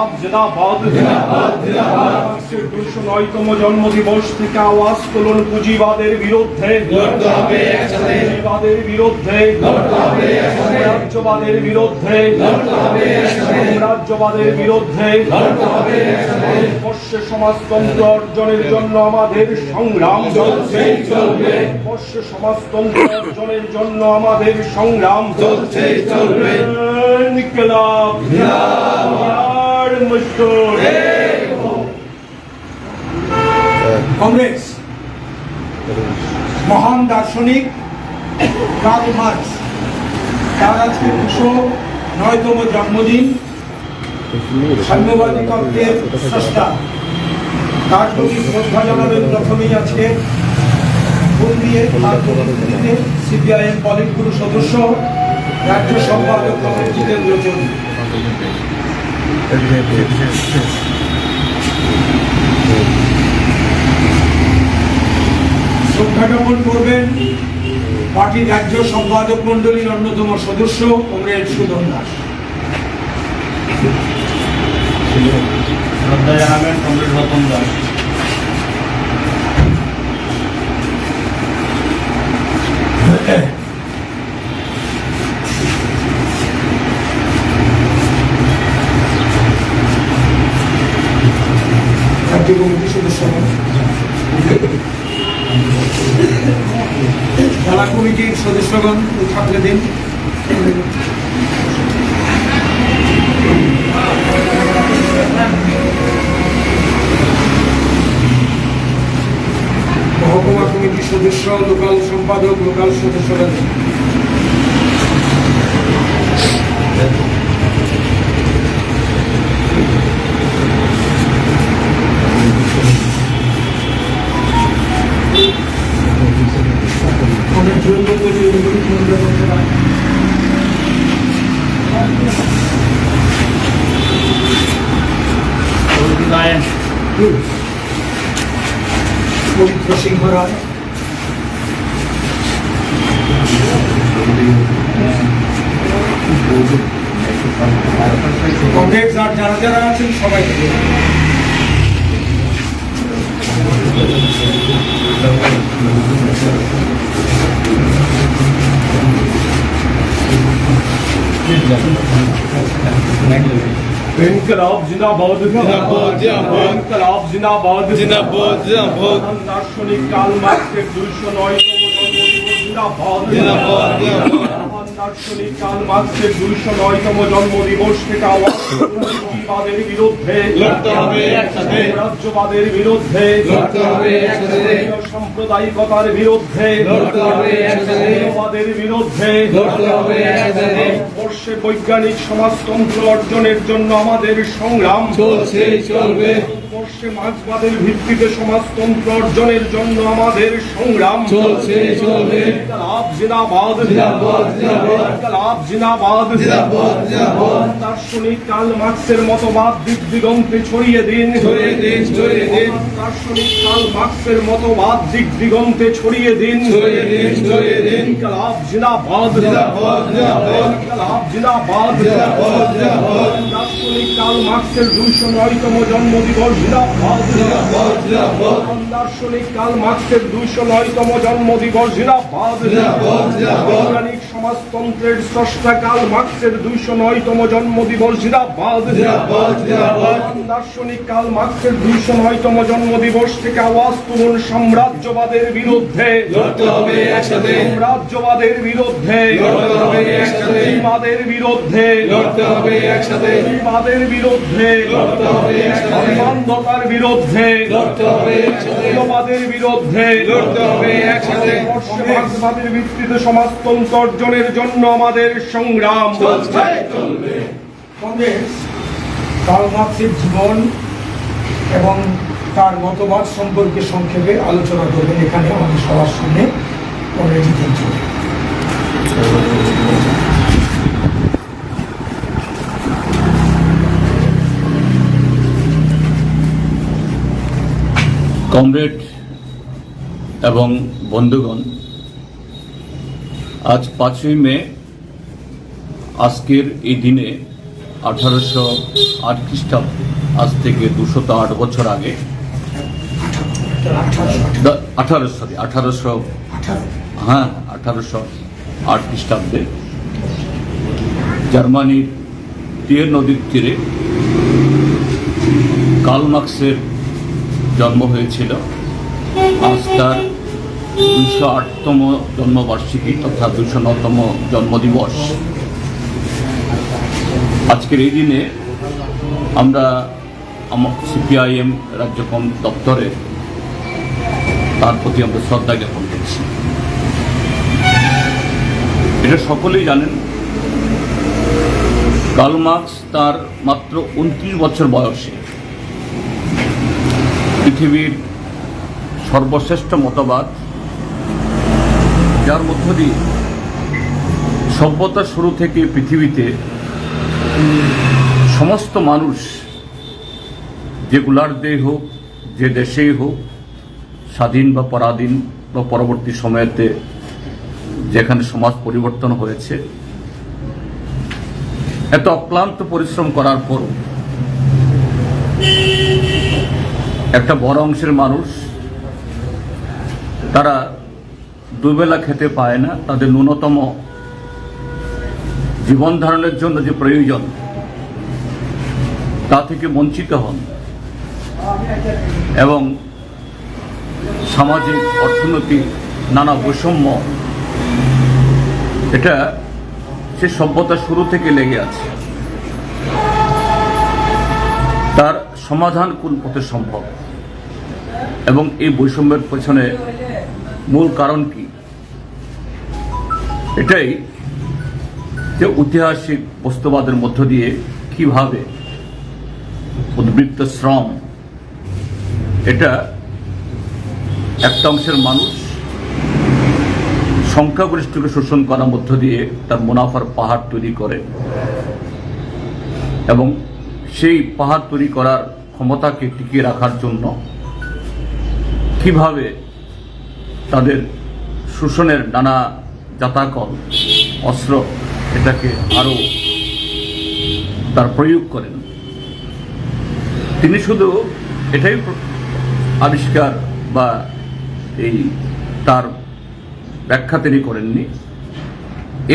মার্ক্সের 209তম জন্মদিবস থেকে আওয়াজ তুলুন পুঁজিবাদের বিরুদ্ধে, পুঁজিবাদের বিরুদ্ধে, সাম্রাজ্যবাদের বিরুদ্ধে, সাম্রাজ্যবাদের বিরুদ্ধে। ভারতবর্ষে সমাজতন্ত্র অর্জনের জন্য আমাদের সংগ্রাম চলছে, চলবে। ভারতবর্ষে সমাজতন্ত্র অর্জনের জন্য আমাদের সংগ্রাম চলছে, চলবে। ইনকিলাব জিন্দাবাদ, মজদুর। কংগ্রেস মহান দার্শনিক কার্ল মার্কস, তার আজকে 209তম জন্মদিন। সাম্যবাদী তত্ত্বের স্রষ্টা, তার প্রতি শ্রদ্ধা জানাবেন প্রথমেই আজকে ফুল দিয়ে তার প্রতিনিধিতে সিপিআইএম পলিট ব্যুরো সদস্য রাজ্য সম্পাদক জিতেন্দ্র চৌধুরী। শ্রদ্ধা জ্ঞাপন করবেন পার্টির রাজ্য সম্পাদক মন্ডলীর অন্যতম সদস্য কমরেড সুধন দাস। শ্রদ্ধা জানাবেন কমরেড রতন দাস। রাজ্য কমিটির সদস্যগণ, জেলা কমিটির সদস্যগণ থাকলে দিন। মহকুমা কমিটির সদস্য, লোকাল সম্পাদক, লোকাল সদস্যগণ। পবিত্র সিংহ রায়, কংগ্রেস আর যারা যারা আছেন সবাই ইনকিলাব জিন্দাবাদ, জিন্দাবাদ, জিন্দাবাদ। ইনকিলাব জিন্দাবাদ, জিন্দাবাদ, জিন্দাবাদ। দার্শনিক কার্ল মার্ক্সের 209তম জন্মদিবস জিন্দাবাদ, জিন্দাবাদ, জিন্দাবাদ। দার্শনিক কার্ল মার্ক্সের 209তম জন্মদিবস থেকে আওয়াজ তুলুন পুঁজিবাদের বিরুদ্ধে, লড়তে হবে একসাথে। সাম্রাজ্যবাদের বিরুদ্ধে, লড়তে হবে একসাথে। সাম্প্রদায়িকতার বিরুদ্ধে, লড়তে হবে একসাথে। সাম্যবাদের বিরুদ্ধে, লড়তে হবে একসাথে। ভারতবর্ষে বৈজ্ঞানিক সমাজতন্ত্র অর্জনের জন্য আমাদের সংগ্রাম চলছে, চলবে। ভারতবর্ষে মার্ক্সবাদের ভিত্তিতে সমাজতন্ত্র অর্জনের জন্য আমাদের সংগ্রাম চলছে, চলবে। ইনকিলাব জিন্দাবাদ, জিন্দাবাদ, জিন্দাবাদ। ইনকিলাব জিন্দাবাদ, জিন্দাবাদ, জিন্দাবাদ। দার্শনিক কার্ল মার্ক্সের মতবাদ দিক দিগন্তে ছড়িয়ে দিন, ছড়িয়ে দিন, ছড়িয়ে দিন। দার্শনিক কার্ল মার্ক্সের মতবাদ দিক দিগন্তে ছড়িয়ে দিন, ছড়িয়ে দিন, ছড়িয়ে দিন। ইনকিলাব জিন্দাবাদ, জিন্দাবাদ, জিন্দাবাদ। ইনকিলাব জিন্দাবাদ, জিন্দাবাদ, জিন্দাবাদ। দার্শনিক কার্ল মার্ক্সের 209তম জন্মদিবস জিন্দাবাদ, জিন্দাবাদ, জিন্দাবাদ। দার্শনিক কার্ল মার্ক্সের 209তম জন্মদিবস জিন্দাবাদ, জিন্দাবাদ, জিন্দাবাদ। বৈজ্ঞানিক সমাজতন্ত্রের স্রষ্টা কার্ল মার্ক্সের 209তম জন্মদিবস জিন্দাবাদ, জিন্দাবাদ, জিন্দাবাদ। দার্শনিক কার্ল মার্ক্সের 209তম জন্মদিবস থেকে আওয়াজ তুলুন সাম্রাজ্যবাদের বিরুদ্ধে, লড়তে হবে একসাথে। সাম্রাজ্যবাদের বিরুদ্ধে, লড়তে হবে একসাথে। বিবাদের বিরুদ্ধে, লড়তে হবে একসাথে। বিবাদের বিরুদ্ধে, লড়তে হবে একসাথে। অন্ধতার বিরুদ্ধে, লড়তে হবে একসাথে। সাম্যবাদের বিরুদ্ধে, লড়তে হবে একসাথে। ভারতবর্ষে মার্ক্সবাদের ভিত্তিতে সমাজতন্ত্র অর্জনের জন্য আমাদের সংগ্রাম চলছে, চলবে। কংগ্রেস কার্ল মার্ক্সের জীবন এবং তার মতবাদ সম্পর্কে সংক্ষেপে আলোচনা করবেন এখানে আমাদের সবার সামনে কমরেড জিতেন্দ্র চৌধুরী। কমরেড এবং বন্ধুগণ, আজ 5ই মে, আজকের এই দিনে 1808 খ্রিস্টাব্দে, আজ থেকে 208 বছর আগে, 1808 খ্রিস্টাব্দে জার্মানির টিয়ের নদীর তীরে কার্ল মার্কসের জন্ম হয়েছিল। আজ তার 208তম জন্মবার্ষিকী তথা 209তম জন্মদিবস। আজকের এই দিনে আমরা সিপিআইএম রাজ্য দপ্তরে তার প্রতি আমরা শ্রদ্ধা জ্ঞাপন করছি। এটা সকলেই জানেন, কার্ল মার্কস তার মাত্র 29 বছর বয়সে পৃথিবীর সর্বশ্রেষ্ঠ মতবাদ, যার মধ্য দিয়ে সভ্যতার শুরু থেকে পৃথিবীতে সমস্ত মানুষ, যে গোলার্ধেই হোক, যে দেশেই হোক, স্বাধীন বা পরাধীন বা পরবর্তী সময়েতে যেখানে সমাজ পরিবর্তন হয়েছে, এত অক্লান্ত পরিশ্রম করার পর একটা বড় অংশের মানুষ তারা দুবেলা খেতে পায় না। তাদের ন্যূনতম জীবন ধারণের জন্য যে প্রয়োজন তা থেকে বঞ্চিত হন এবং সামাজিক অর্থনৈতিক নানা বৈষম্য, এটা সে সভ্যতা শুরু থেকে লেগে আছে। তার সমাধান কোন পথে সম্ভব এবং এই বৈষম্যের পেছনে মূল কারণ কি, এটাই যে ঐতিহাসিক বস্তুবাদের মধ্য দিয়ে কিভাবে উদ্বৃত্ত শ্রম, এটা একটা অংশের মানুষ সংখ্যাগরিষ্ঠকে শোষণ করার মধ্য দিয়ে তার মুনাফার পাহাড় তৈরি করে এবং সেই পাহাড় তৈরি করার ক্ষমতাকে টিকিয়ে রাখার জন্য কিভাবে তাদের শোষণের নানা জাতাকল, অস্ত্র, এটাকে আরো তার প্রয়োগ করেন। তিনি শুধু এটাই আবিষ্কার বা এই তার ব্যাখ্যা তিনি করেননি,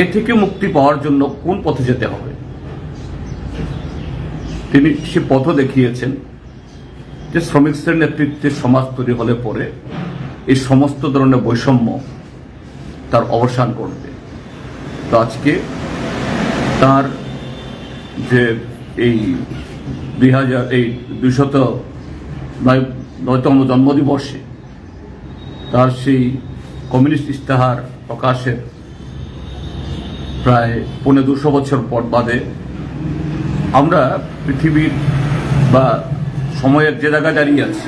এ থেকে মুক্তি পাওয়ার জন্য কোন পথে যেতে হবে তিনি সে পথ দেখিয়েছেন, যে শ্রমিকদের নেতৃত্বে সমাজ তৈরি হলে পরে এই সমস্ত ধরনের বৈষম্য তার অবসান করবে। তো আজকে তার যে এই 209তম জন্মদিবসে তার সেই কমিউনিস্ট ইস্তাহার প্রকাশের প্রায় 250 বছর পর বাদে আমরা পৃথিবীর বা সময়ের যে জায়গায় দাঁড়িয়ে আছি,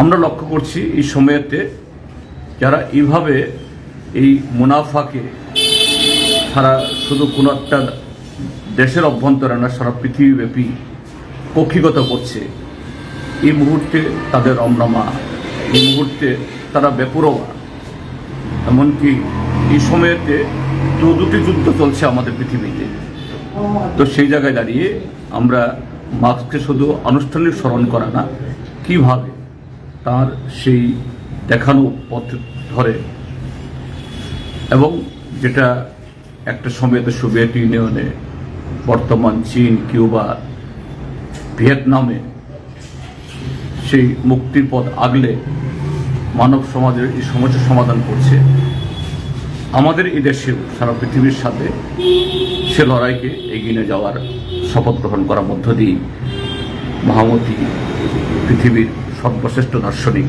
আমরা লক্ষ্য করছি এই সময়েতে যারা এইভাবে এই মুনাফাকে সারা শুধু কোনো একটা দেশের অভ্যন্তরে না, সারা পৃথিবীব্যাপী কক্ষিগত করছে, এই মুহূর্তে তাদের রমরমা, এই মুহূর্তে তারা বেপরোয়া। এমনকি এই সময়েতে দুটি যুদ্ধ চলছে আমাদের পৃথিবীতে। তো সেই জায়গায় দাঁড়িয়ে আমরা মার্কসকে শুধু আনুষ্ঠানিক স্মরণ করা না, কিভাবে তার সেই দেখানো পথ ধরে এবং যেটা একটা সময়তে সোভিয়েত ইউনিয়নে, বর্তমান চীন, কিউবা, ভিয়েতনামে সেই মুক্তির পথ আগলে মানব সমাজের এই সমস্যার সমাধান করছে, আমাদের এই দেশেও সারা পৃথিবীর সাথে সে লড়াইকে এগিয়ে নিয়ে যাওয়ার শপথ গ্রহণ করার মধ্য দিয়ে মহামতি পৃথিবীর সর্বশ্রেষ্ঠ দার্শনিক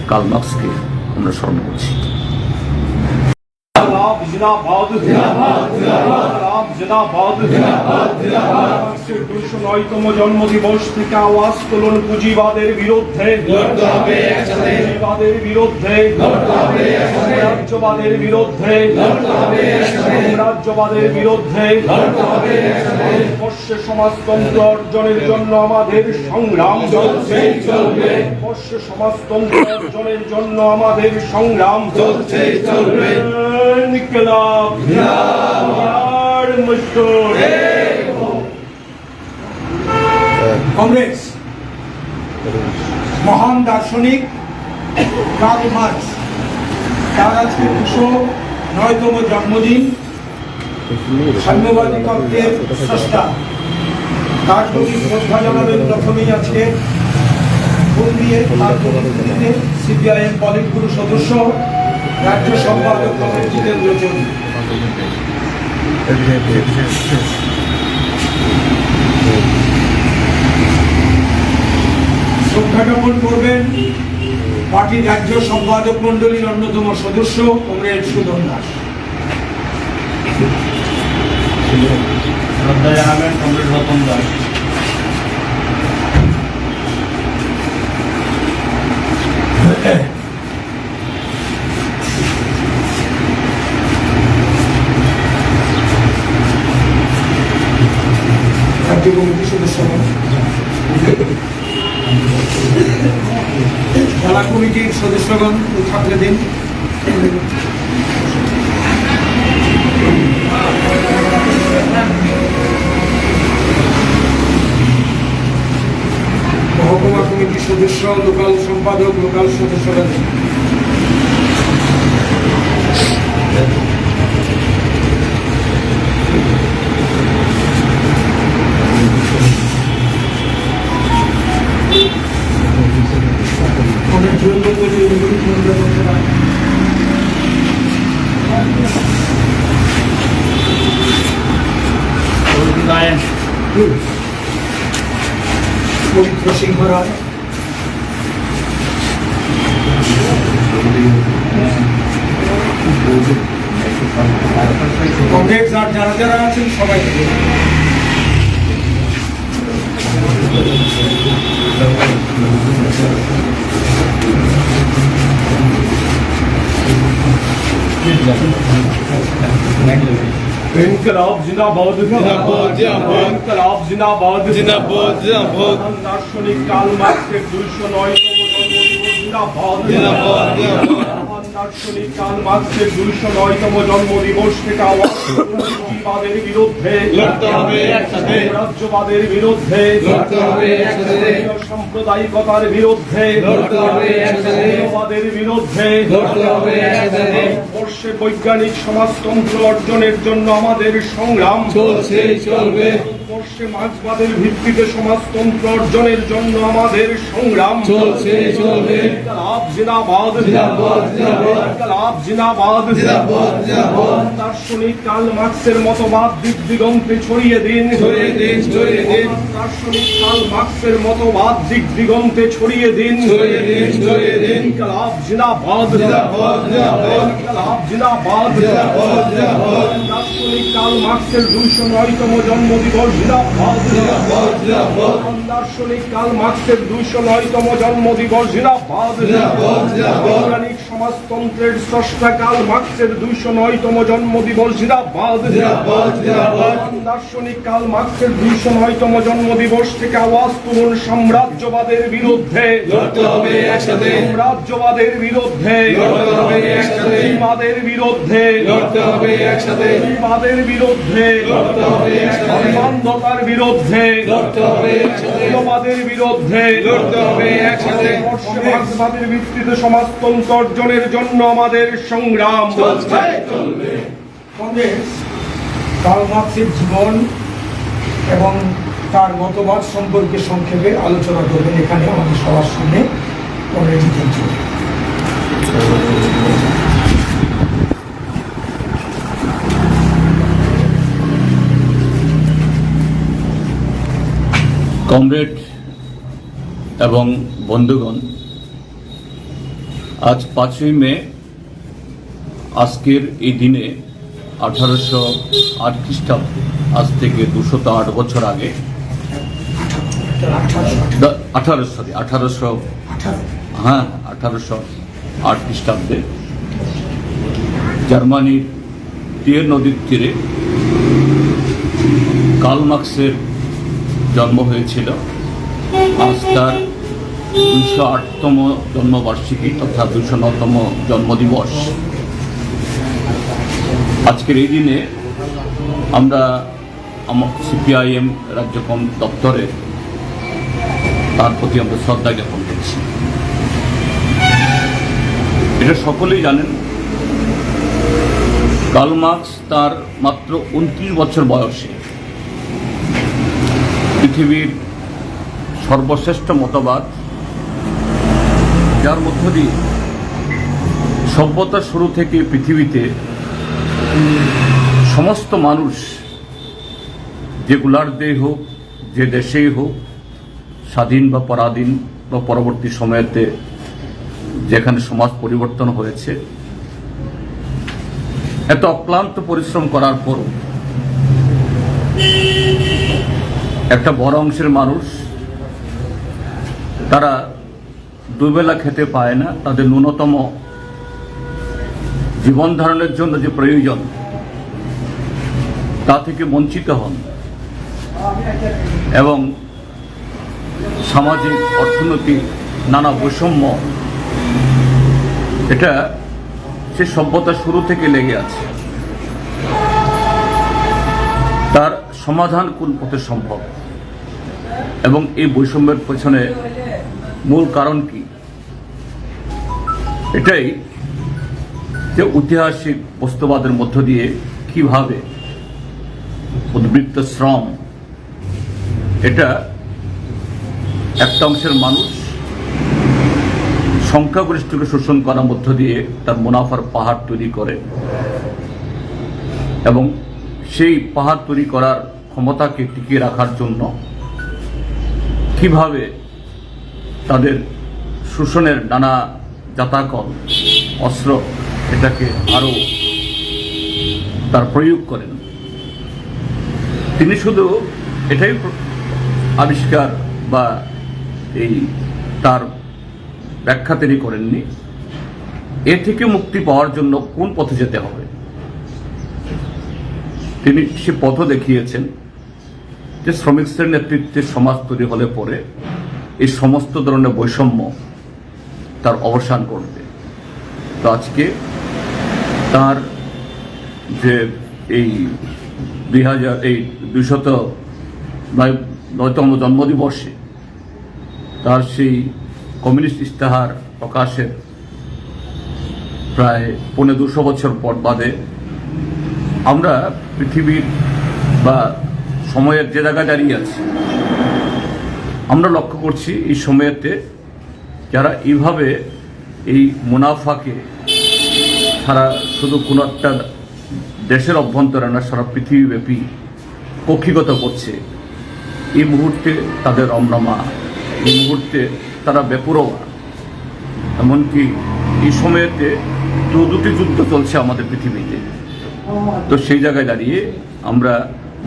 কার্ল মার্কসকে আমরা স্মরণ করছি। जिंदाबाद जिंदाबाद 209তম জন্মদিবস থেকে আওয়াজ তুলুন পুঁজিবাদের বিরুদ্ধে, পুঁজিবাদের বিরুদ্ধে, রাজ্যবাদের বিরুদ্ধে, রাজ্যবাদের বিরুদ্ধে, বর্ষে সমাজতন্ত্র অর্জনের জন্য আমাদের সংগ্রাম চলছে, বর্ষে সমাজতন্ত্র অর্জনের জন্য আমাদের সংগ্রাম চলছে, চলবে। ইনকলাব জিন্দাবাদ, মুস্তাক কংগ্রেস মহান দার্শনিক কার্ল মার্কস, তার আজকে 209তম জন্মদিন। সাম্যবাদী তত্ত্বের স্রষ্টা, তার প্রতি শ্রদ্ধা জানাবেন প্রথমেই আজকে ফুল দিয়ে তার প্রতিনিধিতে সিপিআইএম পলিট ব্যুরো সদস্য রাজ্য সম্পাদক ডক্টর জিতেন্দ্র চৌধুরী। শ্রদ্ধা জ্ঞাপন করবেন পার্টির রাজ্য সম্পাদক মন্ডলীর অন্যতম সদস্য কমরেড সুধন দাস। শ্রদ্ধা জানাবেন কমরেড রতন দাস। রাজ্য কমিটির সদস্যগণ, জেলা কমিটির সদস্যগণ থাকলে দিন। মহকুমা কমিটির সদস্য, লোকাল সম্পাদক, লোকাল সদস্যগণ। পবিত্র সিংহ রায়, কংগ্রেস আর যারা যারা আছেন সবাই ইনকলাব জিন্দাবাদ, জিন্দাবাদ, জিন্দাবাদ। ইনকলাব জিন্দাবাদ, জিন্দাবাদ, জিন্দাবাদ। মহান দার্শনিক কার্ল মার্কসের 209তম জন্মদিবস জিন্দাবাদ, জিন্দাবাদ, জিন্দাবাদ। মহান দার্শনিক কার্ল মার্কসের 209তম জন্মদিবস থেকে আওয়াজ পুঁজিবাদের বিরুদ্ধে লড়তে হবে একসাথে, রাজ্যবাদের বিরুদ্ধে লড়তে হবে একসাথে, সাম্প্রদায়িকতার বিরুদ্ধে লড়তে হবে একসাথে, সাম্যবাদের বিরুদ্ধে লড়তে হবে একসাথে। বর্ষে বৈজ্ঞানিক সমাজতন্ত্র অর্জনের জন্য আমাদের সংগ্রাম চলছে, চলবে, বর্ষে মার্ক্সবাদের ভিত্তিতে সমাজতন্ত্র অর্জনের জন্য আমাদের সংগ্রাম চলছে, চলবে। ইনকলাব জিন্দাবাদ, জিন্দাবাদ, জিন্দাবাদ। ইনকলাব জিন্দাবাদ, জিন্দাবাদ, জিন্দাবাদ। দার্শনিক কার্ল মার্কসের মতবাদ দিক দিগন্তে ছড়িয়ে দিন, ছড়িয়ে দিন, ছড়িয়ে দিন। দার্শনিক কার্ল মার্কসের মতবাদ দিক দিগন্তে ছড়িয়ে দিন, ছড়িয়ে দিন, ছড়িয়ে দিন। ইনকলাব জিন্দাবাদ, জিন্দাবাদ, জিন্দাবাদ। ইনকলাব জিন্দাবাদ, জিন্দাবাদ, জিন্দাবাদ। দার্শনিক কার্ল মার্কসের 209তম জন্মদিবস জিন্দাবাদ, জিন্দাবাদ, জিন্দাবাদ। দার্শনিক কার্ল মার্কসের 209তম জন্মদিবস জিন্দাবাদ, জিন্দাবাদ, জিন্দাবাদ। বৈজ্ঞানিক সমাজতন্ত্রের স্রষ্টা কার্ল মার্কসের 209তম জন্মদিবস জিন্দাবাদ, জিন্দাবাদ, জিন্দাবাদ। দার্শনিক কার্ল মার্কসের 209তম জন্মদিবস থেকে আওয়াজ তুলুন সাম্রাজ্যবাদের বিরুদ্ধে, লড়তে হবে একসাথে, সাম্রাজ্যবাদের বিরুদ্ধে, লড়তে হবে একসাথে, বিবাদের বিরুদ্ধে, লড়তে হবে একসাথে, বিবাদের বিরুদ্ধে, লড়তে হবে একসাথে, অন্ধতার বিরুদ্ধে, লড়তে হবে একসাথে, মৌলবাদের বিরুদ্ধে, লড়তে হবে একসাথে। বর্ষে মার্ক্সবাদের ভিত্তিতে সমাজতন্ত্র অর্জনের জন্য আমাদের সংগ্রাম চলছে, চলবে। কংগ্রেস কার্ল মার্কসের জীবন এবং তার মতবাদ সম্পর্কে সংক্ষেপে আলোচনা করবেন এখানে আমাদের সবার সামনে কমরেড জিতেন্দ্র চৌধুরী। কমরেড এবং বন্ধুগণ, আজ 5ই মে, আজকের এই দিনে 1808 খ্রিস্টাব্দ, আজ থেকে 208 বছর আগে, 1808 খ্রিস্টাব্দে জার্মানির টিয়ের নদীর তীরে কার্ল মার্কসের জন্ম হয়েছিল। আজ তার 208তম জন্মবার্ষিকী তথা 209তম জন্মদিবস। আজকের এই দিনে আমরা সিপিআইএম রাজ্য দপ্তরে তার প্রতি আমরা শ্রদ্ধা জ্ঞাপন করছি। এটা সকলেই জানেন, কার্ল মার্কস তার মাত্র 29 বছর বয়সে পৃথিবীর সর্বশ্রেষ্ঠ মতবাদ, যার মধ্য দিয়ে সভ্যতার শুরু থেকে পৃথিবীতে সমস্ত মানুষ, যে গোলার্ধেই হোক, যে দেশেই হোক, স্বাধীন বা পরাধীন বা পরবর্তী সময়েতে যেখানে সমাজ পরিবর্তন হয়েছে, এত অক্লান্ত পরিশ্রম করার পরও একটা বড় অংশের মানুষ তারা দুবেলা খেতে পায় না। তাদের ন্যূনতম জীবন ধারণের জন্য যে প্রয়োজন তা থেকে বঞ্চিত হন এবং সামাজিক, অর্থনৈতিক নানা বৈষম্য, এটা সে সভ্যতা শুরু থেকে লেগে আছে। তার সমাধান কোন পথে সম্ভব এবং এই বৈষম্যের পেছনে মূল কারণ কি, এটাই যে ঐতিহাসিক বস্তুবাদের মধ্য দিয়ে কিভাবে উদ্বৃত্ত শ্রম, এটা একটা অংশের মানুষ সংখ্যাগরিষ্ঠকে শোষণ করার মধ্য দিয়ে তার মুনাফার পাহাড় তৈরি করে এবং সেই পাহাড় তৈরি করার ক্ষমতাকে টিকিয়ে রাখার জন্য কিভাবে তাদের শোষণের নানা জাতাকল, অস্ত্র, এটাকে আরো তার প্রয়োগ করেন। তিনি শুধু এটাই আবিষ্কার বা এই তার ব্যাখ্যা তিনি করেননি, এ থেকে মুক্তি পাওয়ার জন্য কোন পথে যেতে হবে তিনি সে পথ দেখিয়েছেন, যে শ্রমিকদের নেতৃত্বে সমাজ তৈরি হলে পরে এই সমস্ত ধরনের বৈষম্য তার অবসান করবে। তো আজকে তার যে এই 209তম জন্মদিবসে তার সেই কমিউনিস্ট ইস্তাহার প্রকাশের প্রায় 250 বছর পর বাদে আমরা পৃথিবীর বা সময়ের যে জায়গায় দাঁড়িয়ে আছি, আমরা লক্ষ্য করছি এই সময়েতে যারা এইভাবে এই মুনাফাকে সারা শুধু কোনো একটা দেশের অভ্যন্তরে না, সারা পৃথিবীব্যাপী কক্ষিগত করছে, এই মুহূর্তে তাদের রমরমা, এই মুহূর্তে তারা বেপরোয়া। এমনকি এই সময়েতে দুটি যুদ্ধ চলছে আমাদের পৃথিবীতে। তো সেই জায়গায় দাঁড়িয়ে আমরা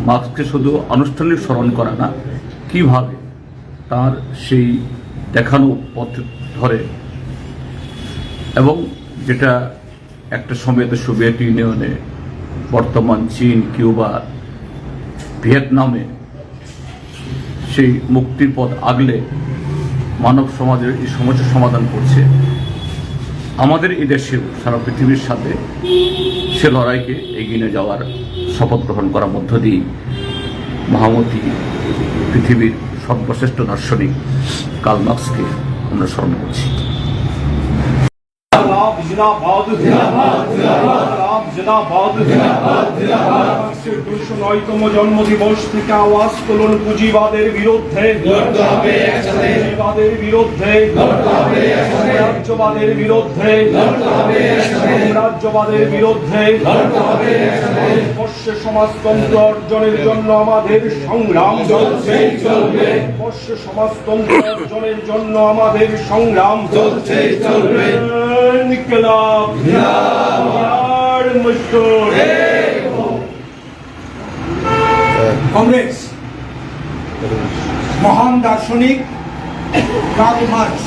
মার্কসকে শুধু আনুষ্ঠানিক স্মরণ করা না, কিভাবে তার সেই দেখানো পথ ধরে এবং যেটা একটা সময়তে সোভিয়েত ইউনিয়নে, বর্তমান চীন, কিউবা, ভিয়েতনামে সেই মুক্তির পথ আগলে মানব সমাজের এই সমস্যার সমাধান করছে, আমাদের এই দেশেও সারা পৃথিবীর সাথে সে লড়াইকে এগিয়ে নিয়ে যাওয়ার শপথ গ্রহণ করার মধ্য দিয়ে মহামতি পৃথিবীর সর্বশ্রেষ্ঠ দার্শনিক কার্ল মার্কসকে আমরা স্মরণ করছি। जिंदाबाद जिंदाबाद जिंदाबाद जिंदाबाद जिंदाबाद जिंदाबाद 209তম জন্মদিবস থেকে আওয়াজ তুলুন পুঁজিবাদের বিরুদ্ধে, লড়তে হবে একসাথে, পুঁজিবাদের বিরুদ্ধে লড়তে হবে একসাথে, রাজ্যবাদের বিরুদ্ধে লড়তে হবে একসাথে, রাজ্যবাদের বিরুদ্ধে লড়তে হবে একসাথে। বর্ষে সমাজতন্ত্র অর্জনের জন্য আমাদের সংগ্রাম চলছেই চলবে, বর্ষে সমাজতন্ত্র অর্জনের জন্য আমাদের সংগ্রাম চলছেই চলবে। ইনকিলাব জিন্দাবাদ মজদুর। কংগ্রেস মহান দার্শনিক কার্ল মার্কস,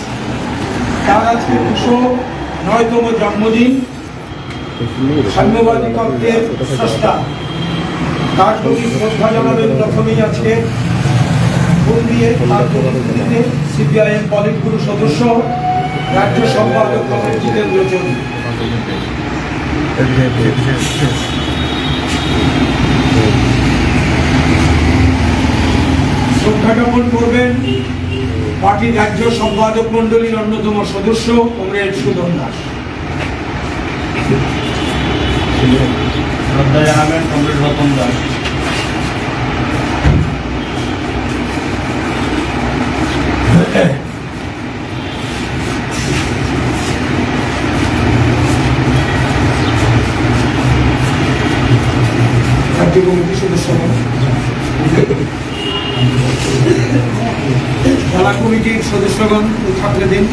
তার আজকে 209তম জন্মদিন। সাম্যবাদী তত্ত্বের স্রষ্টা, তার প্রতি শ্রদ্ধা জানাবেন প্রথমেই আজকে ফুল দিয়ে তার প্রতিনিধিতে সিপিআইএম পলিট ব্যুরো সদস্য, রাজ্য সম্পাদক জিতেন্দ্র চৌধুরী। শ্রদ্ধা জ্ঞাপন করবেন পার্টির রাজ্য সম্পাদক মন্ডলীর অন্যতম সদস্য কমরেড সুদন দাস। শ্রদ্ধা জানাবেন কমরেড রতন দাস। রাজ্য কমিটির সদস্যগণ, জেলা কমিটির সদস্যগণ থাকলে দিন।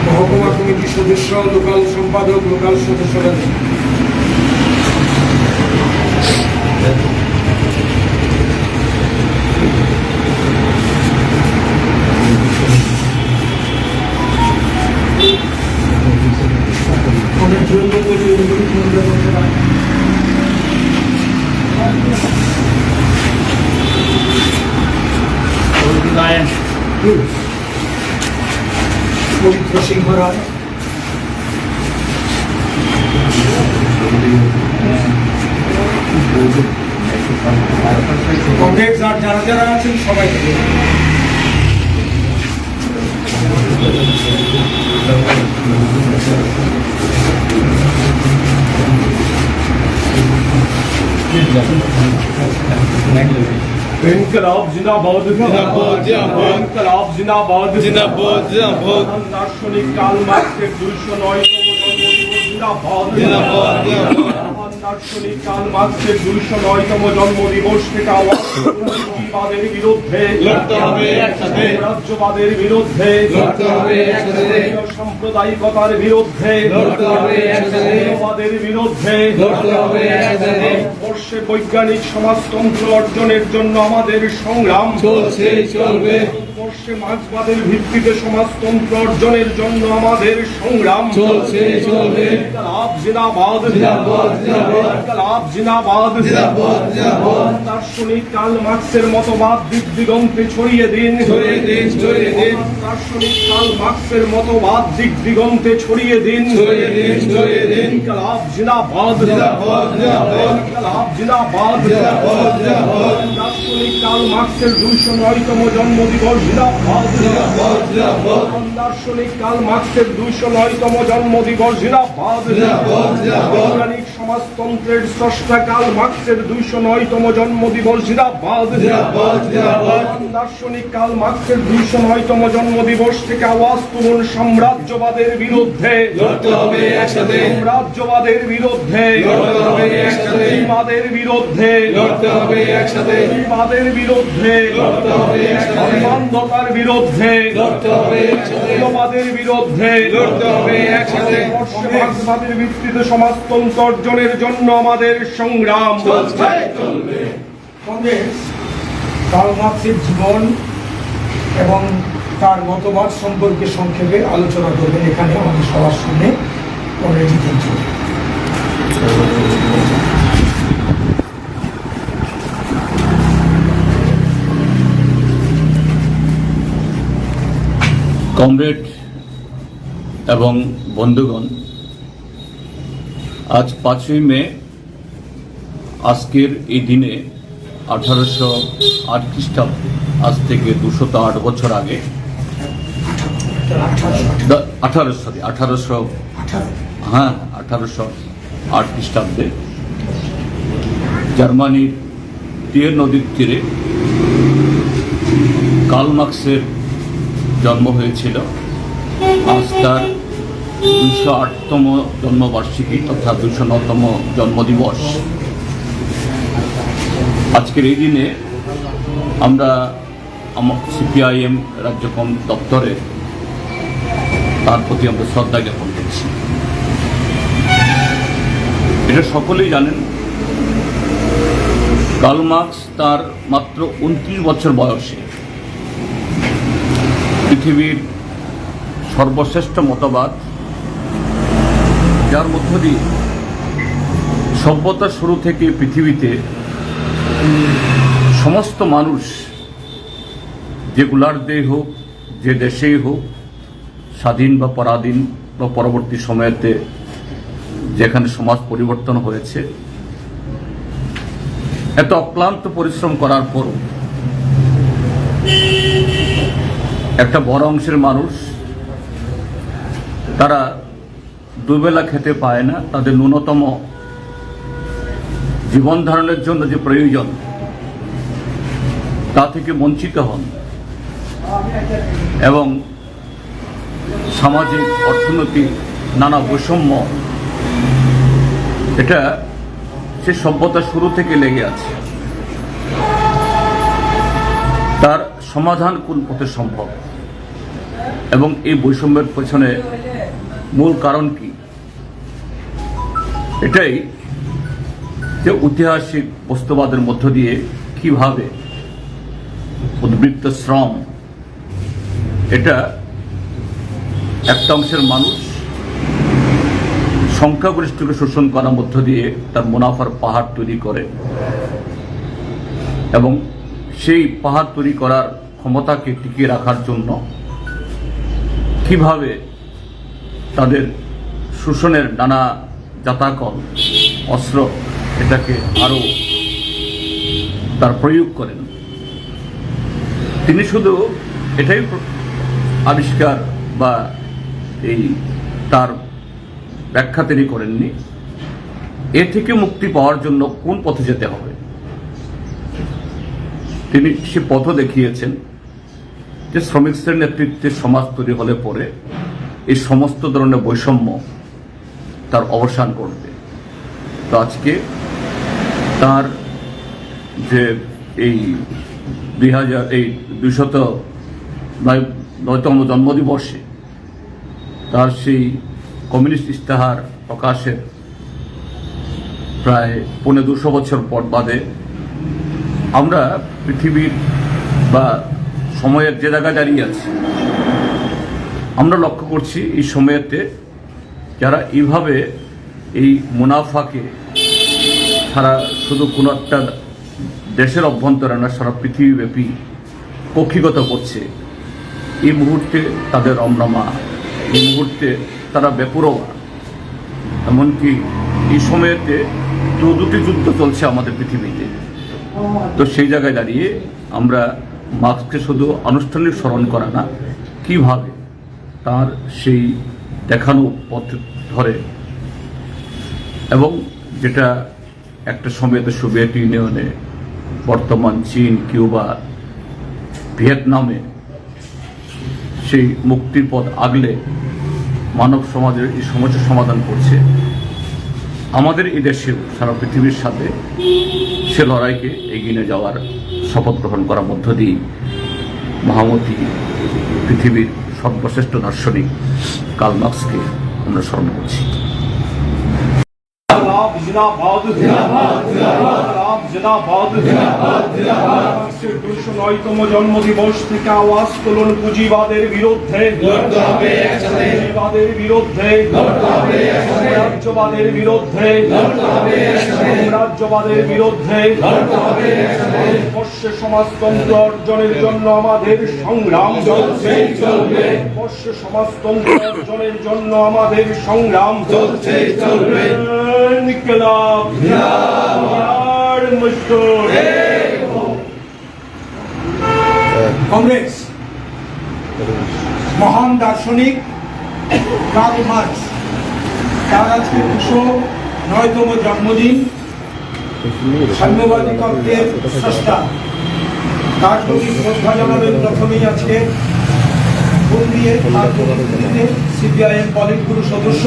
মহকুমা কমিটির সদস্য, লোকাল সম্পাদক, লোকাল সদস্যরা দিন। অনেক জন্য গায়েন পবিত্র সিংহ রায়, কংগ্রেস আর যারা যারা আছেন সবাইকে ইনকলাব জিন্দাবাদ, জিন্দাবাদ, জিন্দাবাদ। ইনকলাব জিন্দাবাদ, জিন্দাবাদ, জিন্দাবাদ। দার্শনিক কার্ল মার্ক্সের 209তম জন্মদিবস জিন্দাবাদ, জিন্দাবাদ, জিন্দাবাদ। মহান দার্শনিক কার্ল মার্ক্সের 209তম জন্মদিবস থেকে আওয়াজ তুলুন জঙ্গিবাদের বিরুদ্ধে, লড়তে হবে একসাথে। রাজ্যবাদের বিরুদ্ধে, লড়তে হবে একসাথে। সাম্প্রদায়িকতার বিরুদ্ধে, লড়তে হবে একসাথে। মৌলবাদের বিরুদ্ধে, লড়তে হবে একসাথে। বর্ষে বৈজ্ঞানিক সমাজতন্ত্র অর্জনের জন্য আমাদের সংগ্রাম চলছে, চলবে। বর্ষে মার্ক্সবাদের ভিত্তিতে সমাজতন্ত্র অর্জনের জন্য আমাদের সংগ্রাম চলছে, চলবে। ইনকলাব জিন্দাবাদ, জিন্দাবাদ, জিন্দাবাদ। ইনকলাব জিন্দাবাদ, জিন্দাবাদ, জিন্দাবাদ। দার্শনিক কার্ল মার্ক্সের মতবাদ দিক দিগন্তে ছড়িয়ে দিন, ছড়িয়ে দিন, ছড়িয়ে দিন। দার্শনিক কার্ল মার্ক্সের মতবাদ দিক দিগন্তে ছড়িয়ে দিন, ছড়িয়ে দিন, ছড়িয়ে দিন। ইনকলাব জিন্দাবাদ, জিন্দাবাদ, জিন্দাবাদ। ইনকলাব জিন্দাবাদ, জিন্দাবাদ, জিন্দাবাদ। দার্শনিক কার্ল মার্ক্সের 209তম জন্মদিবস জিন্দাবাদ, জিন্দাবাদ, জিন্দাবাদ। দার্শনিক কার্ল মার্ক্সের 209তম জন্মদিবস জিন্দাবাদ, জিন্দাবাদ, জিন্দাবাদ। বৈজ্ঞানিক সমাজতন্ত্রের স্রষ্টা কার্ল মার্ক্সের 209তম জন্মদিবস জিন্দাবাদ, জিন্দাবাদ, জিন্দাবাদ। দার্শনিক কার্ল মার্ক্সের 209তম জন্মদিবস থেকে আওয়াজ তুলুন সাম্রাজ্যবাদের বিরুদ্ধে, লড়তে হবে একসাথে। সাম্রাজ্যবাদের বিরুদ্ধে, লড়তে হবে একসাথে। বিবাদের বিরুদ্ধে, লড়তে হবে একসাথে। বিবাদের বিরুদ্ধে, লড়তে হবে একসাথে। অবান্ধতার বিরুদ্ধে, লড়তে হবে একসাথে। মৌলবাদের বিরুদ্ধে, লড়তে হবে একসাথে। মার্ক্সবাদের ভিত্তিতে সমাজতন্ত্র অর্জনের জন্য আমাদের সংগ্রাম চলছে, চলবে। কংগ্রেস কার্ল মার্ক্সের জীবন এবং তার মতবাদ সম্পর্কে সংক্ষেপে আলোচনা করবেন এখানে আমাদের সবার সামনে কংগ্রেস জিতেন্দ্র। কমরেড এবং বন্ধুগণ, আজ 5ই মে, আজকের এই দিনে 1808 খ্রিস্টাব্দে, আজ থেকে 208 বছর আগে, 1808 খ্রিস্টাব্দে জার্মানির টিয়ের নদীর তীরে কার্ল মার্ক্সের জন্ম হয়েছিল। আজ তার 208তম জন্মবার্ষিকী তথা 209তম জন্মদিবস। আজকের এই দিনে আমরা সিপিআইএম রাজ্য দপ্তরে তার প্রতি আমরা শ্রদ্ধা জ্ঞাপন করছি। এটা সকলেই জানেন, কার্ল মার্ক্স তার মাত্র 29 বছর বয়সে পৃথিবীর সর্বশ্রেষ্ঠ মতবাদ, যার মধ্য দিয়ে সভ্যতার শুরু থেকে পৃথিবীতে সমস্ত মানুষ, যে গোলার্ধেই হোক, যে দেশেই হোক, স্বাধীন বা পরাধীন বা পরবর্তী সময়েতে যেখানে সমাজ পরিবর্তন হয়েছে, এত অক্লান্ত পরিশ্রম করার পরও একটা বড় অংশের মানুষ তারা দুবেলা খেতে পায় না। তাদের ন্যূনতম জীবন ধারণের জন্য যে প্রয়োজন তা থেকে বঞ্চিত হন এবং সামাজিক অর্থনৈতিক নানা বৈষম্য, এটা সে সভ্যতা শুরু থেকে লেগে আছে। তার সমাধান কোন পথে সম্ভব এবং এই বৈষম্যের পেছনে মূল কারণ কি, এটাই যে ঐতিহাসিক বস্তুবাদের মধ্য দিয়ে কিভাবে উদ্বৃত্ত শ্রম, এটা একটা অংশের মানুষ সংখ্যাগরিষ্ঠকে শোষণ করার মধ্য দিয়ে তার মুনাফার পাহাড় তৈরি করে এবং সেই পাহাড় তৈরি করার ক্ষমতাকে টিকিয়ে রাখার জন্য কিভাবে তাদের শোষণের নানা জাতাকল অস্ত্র এটাকে আরো তার প্রয়োগ করেন। তিনি শুধু এটাই আবিষ্কার বা এই তার ব্যাখ্যা তিনি করেননি, এ থেকে মুক্তি পাওয়ার জন্য কোন পথে যেতে হবে তিনি সে পথ দেখিয়েছেন যে শ্রমিকদের নেতৃত্বে সমাজ তৈরি হলে পরে এই সমস্ত ধরনের বৈষম্য তার অবসান করবে। তো আজকে তার যে এই 209তম জন্মদিবসে তার সেই কমিউনিস্ট ইস্তাহার প্রকাশের প্রায় 250 বছর পর বাদে আমরা পৃথিবীর বা সময়ের যে জায়গায় দাঁড়িয়ে আছি, আমরা লক্ষ্য করছি এই সময়েতে যারা এইভাবে এই মুনাফাকে সারা শুধু কোনো একটা দেশের অভ্যন্তরে না সারা পৃথিবীব্যাপী কক্ষিগত করছে, এই মুহূর্তে তাদের রমরমা, এই মুহূর্তে তারা বেপরোয়া। এমনকি এই সময়েতে দুটি যুদ্ধ চলছে আমাদের পৃথিবীতে। তো সেই জায়গায় দাঁড়িয়ে আমরা মার্ক্সকে শুধু আনুষ্ঠানিক স্মরণ করা না, কিভাবে তার সেই দেখানো পথ ধরে এবং যেটা একটা সময়তে সোভিয়েত ইউনিয়নে, বর্তমান চীন, কিউবা, ভিয়েতনামে সেই মুক্তির পথ আগলে মানব সমাজের এই সমস্যার সমাধান করছে, আমাদের এই দেশেও সারা পৃথিবীর সাথে সে লড়াইকে এগিয়ে নিয়ে যাওয়ার শপথ গ্রহণ করার মধ্য দিয়ে মহামতি পৃথিবীর সর্বশ্রেষ্ঠ দার্শনিক কার্ল মার্ক্সকে আমরা স্মরণ করছি। जिंदाबाद जिंदाबाद जिंदाबाद जिंदाबाद जिंदाबाद जिंदाबाद 209তম জন্মদিবস থেকে আওয়াজ তুলুন পুঁজিবাদের বিরুদ্ধে, লড়তে হবে একসাথে, পুঁজিবাদের বিরুদ্ধে লড়তে হবে একসাথে, রাজ্যবাদের বিরুদ্ধে লড়তে হবে একসাথে, রাজ্যবাদের বিরুদ্ধে লড়তে হবে একসাথে, বর্ষে সমাজতন্ত্র অর্জনের জন্য আমাদের সংগ্রাম চলছেই চলবে, বর্ষে সমাজতন্ত্র অর্জনের জন্য আমাদের সংগ্রাম চলছেই চলবে। ইনকিলাব জিন্দাবাদ মজদুর। কংগ্রেস মহান দার্শনিক কার্ল মার্ক্স, তার আজকে 209তম জন্মদিন। সাম্যবাদী তত্ত্বের স্রষ্টা, তার প্রতি শ্রদ্ধা জানাবেন প্রথমেই আজকে ফুল দিয়ে তার প্রতিনিধিতে সিপিআইএম পলিট ব্যুরো সদস্য,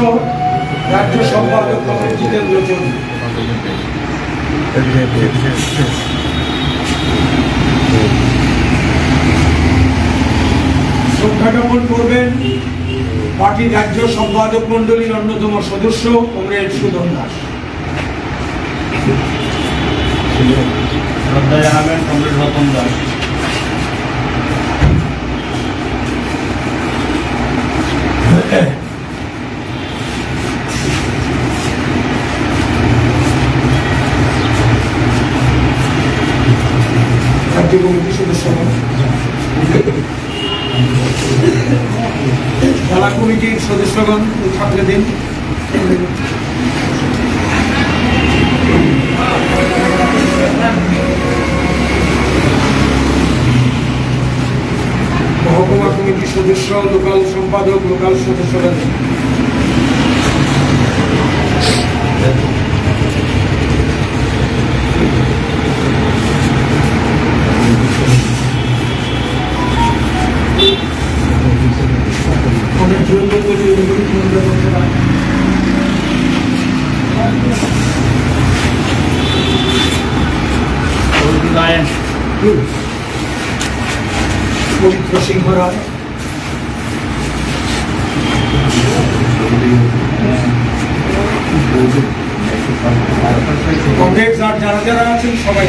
রাজ্য সম্পাদক ডক্টর জিতেন্দ্র চৌধুরী। শ্রদ্ধা জ্ঞাপন করবেন পার্টির রাজ্য সম্পাদক মন্ডলীর অন্যতম সদস্য কমরেড সুধন দাস। শ্রদ্ধা জানাবেন কমরেড রতন দাস। রাজ্য কমিটির সদস্যগণ, জেলা কমিটির সদস্যগণ থাকলে দিন। সদস্য, লোকাল সম্পাদক, লোকাল সদস্যরা নেই। অনেক জন্য বলি এগুলি মূল্য করতে পারে। পবিত্র সিংহ রায়, কংগ্রেস আর যারা যারা আছেন সবাই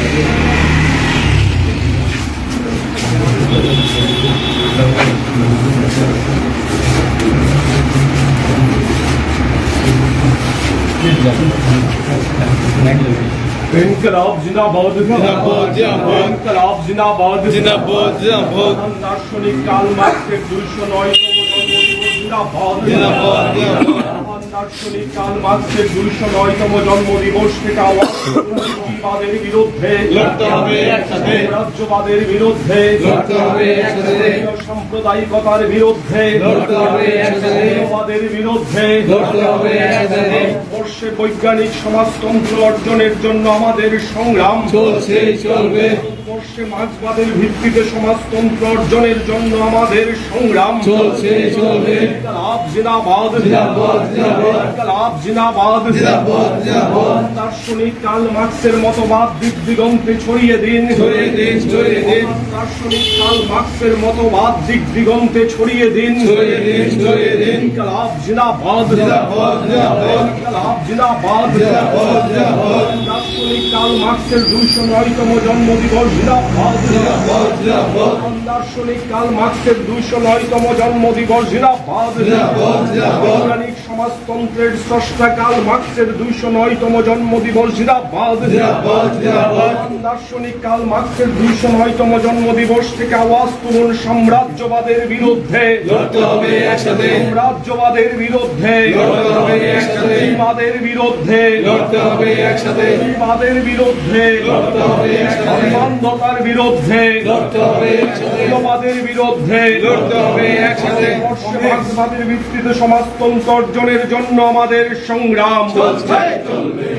इनकलाब जिंदाबाद जिंदाबाद, जिंदाबाद। इनकलाब जिंदाबाद जिंदाबाद, जिंदाबाद। दार्शनिक कार्ल मार्क्सेर 209তম জন্মদিবস जिंदाबाद जिंदाबाद, जिंदाबाद। দার্শনিক কার্ল মার্ক্সের 209তম জন্মদিবস থেকে আওয়াজ পুঁজিবাদের বিরুদ্ধে লড়তে হবে একসাথে। রাজ্যবাদের বিরুদ্ধে লড়তে হবে একসাথে। সাম্প্রদায়িকতার বিরুদ্ধে লড়তে হবে একসাথে। মৌলবাদের বিরুদ্ধে লড়তে হবে একসাথে। বর্ষে বৈজ্ঞানিক সমাজতন্ত্র অর্জনের জন্য আমাদের সংগ্রাম চলছে, চলবে। বর্ষে মার্ক্সবাদের ভিত্তিতে সমাজতন্ত্র অর্জনের জন্য আমাদের সংগ্রাম চলছে, চলবে। ইনকলাব জিন্দাবাদ জিন্দাবাদ, জিন্দাবাদ। ইনকলাব জিন্দাবাদ জিন্দাবাদ, জিন্দাবাদ। দার্শনিক কার্ল মার্ক্সের মতবাদ দিক দিগন্তে ছড়িয়ে দিন ছড়িয়ে দিন, ছড়িয়ে দিন। দার্শনিক কার্ল মার্ক্সের মতবাদ দিক দিগন্তে ছড়িয়ে দিন ছড়িয়ে দিন, ছড়িয়ে দিন। ইনকলাব জিন্দাবাদ জিন্দাবাদ, জিন্দাবাদ। ইনকলাব জিন্দাবাদ জিন্দাবাদ, জিন্দাবাদ। দার্শনিক কার্ল মার্ক্সের 209তম জন্মদিবস জিন্দাবাদ জিন্দাবাদ, জিন্দাবাদ। দার্শনিক কার্ল মার্ক্সের 209তম জন্মদিবস জিন্দাবাদ জিন্দাবাদ, জিন্দাবাদ। বৈজ্ঞানিক সমাজতন্ত্রের স্রষ্টা কার্ল মার্ক্সের 209তম জন্মদিবস জিন্দাবাদ জিন্দাবাদ, জিন্দাবাদ। দার্শনিক কার্ল মার্ক্সের 209তম জন্মদিবস থেকে আওয়াজ তুলুন সাম্রাজ্যবাদের বিরুদ্ধে লড়তে হবে একসাথে। সাম্রাজ্যবাদের বিরুদ্ধে লড়তে হবে একসাথে। বিবাদের বিরুদ্ধে লড়তে হবে একসাথে। বিবাদের বিরুদ্ধে লড়তে হবে একসাথে। অন্ধতার বিরুদ্ধে লড়তে হবে একসাথে। মৌলবাদের বিরুদ্ধে লড়তে হবে একসাথে। বর্ষে মার্ক্সবাদের ভিত্তিতে সমাজতন্ত্র অর্জনের জন্য আমাদের সংগ্রাম চলছে, চলবে।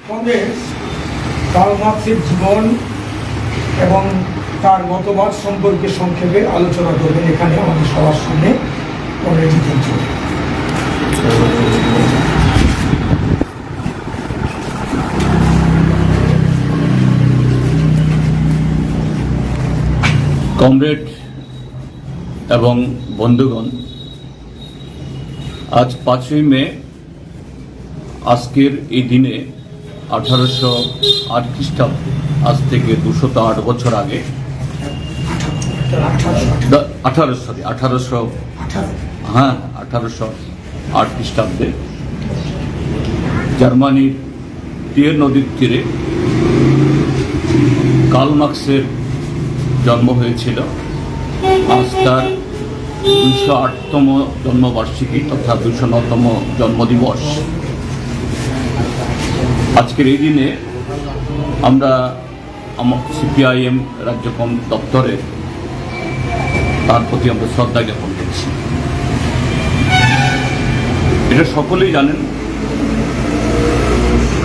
কংগ্রেস কার্ল মার্ক্সের জীবন এবং তার মতবাদ সম্পর্কে সংক্ষেপে আলোচনা করবেন এখানে আমাদের সবার সামনে কংগ্রেস অধ্যক্ষ। কমরেড এবং বন্ধুগণ, আজ 5ই মে, আজকের এই দিনে 1808 খ্রিস্টাব্দ, আজ থেকে 208 বছর আগে 1808 খ্রিস্টাব্দে জার্মানির টিয়ের নদীর তীরে কার্ল মার্ক্সের জন্ম হয়েছিল। আজ তার 208তম জন্মবার্ষিকী তথা 209তম জন্মদিবস। আজকের এই দিনে আমরা সিপিআইএম রাজ্য দপ্তরে তার প্রতি আমরা শ্রদ্ধা জ্ঞাপন করছি। এটা সকলেই জানেন,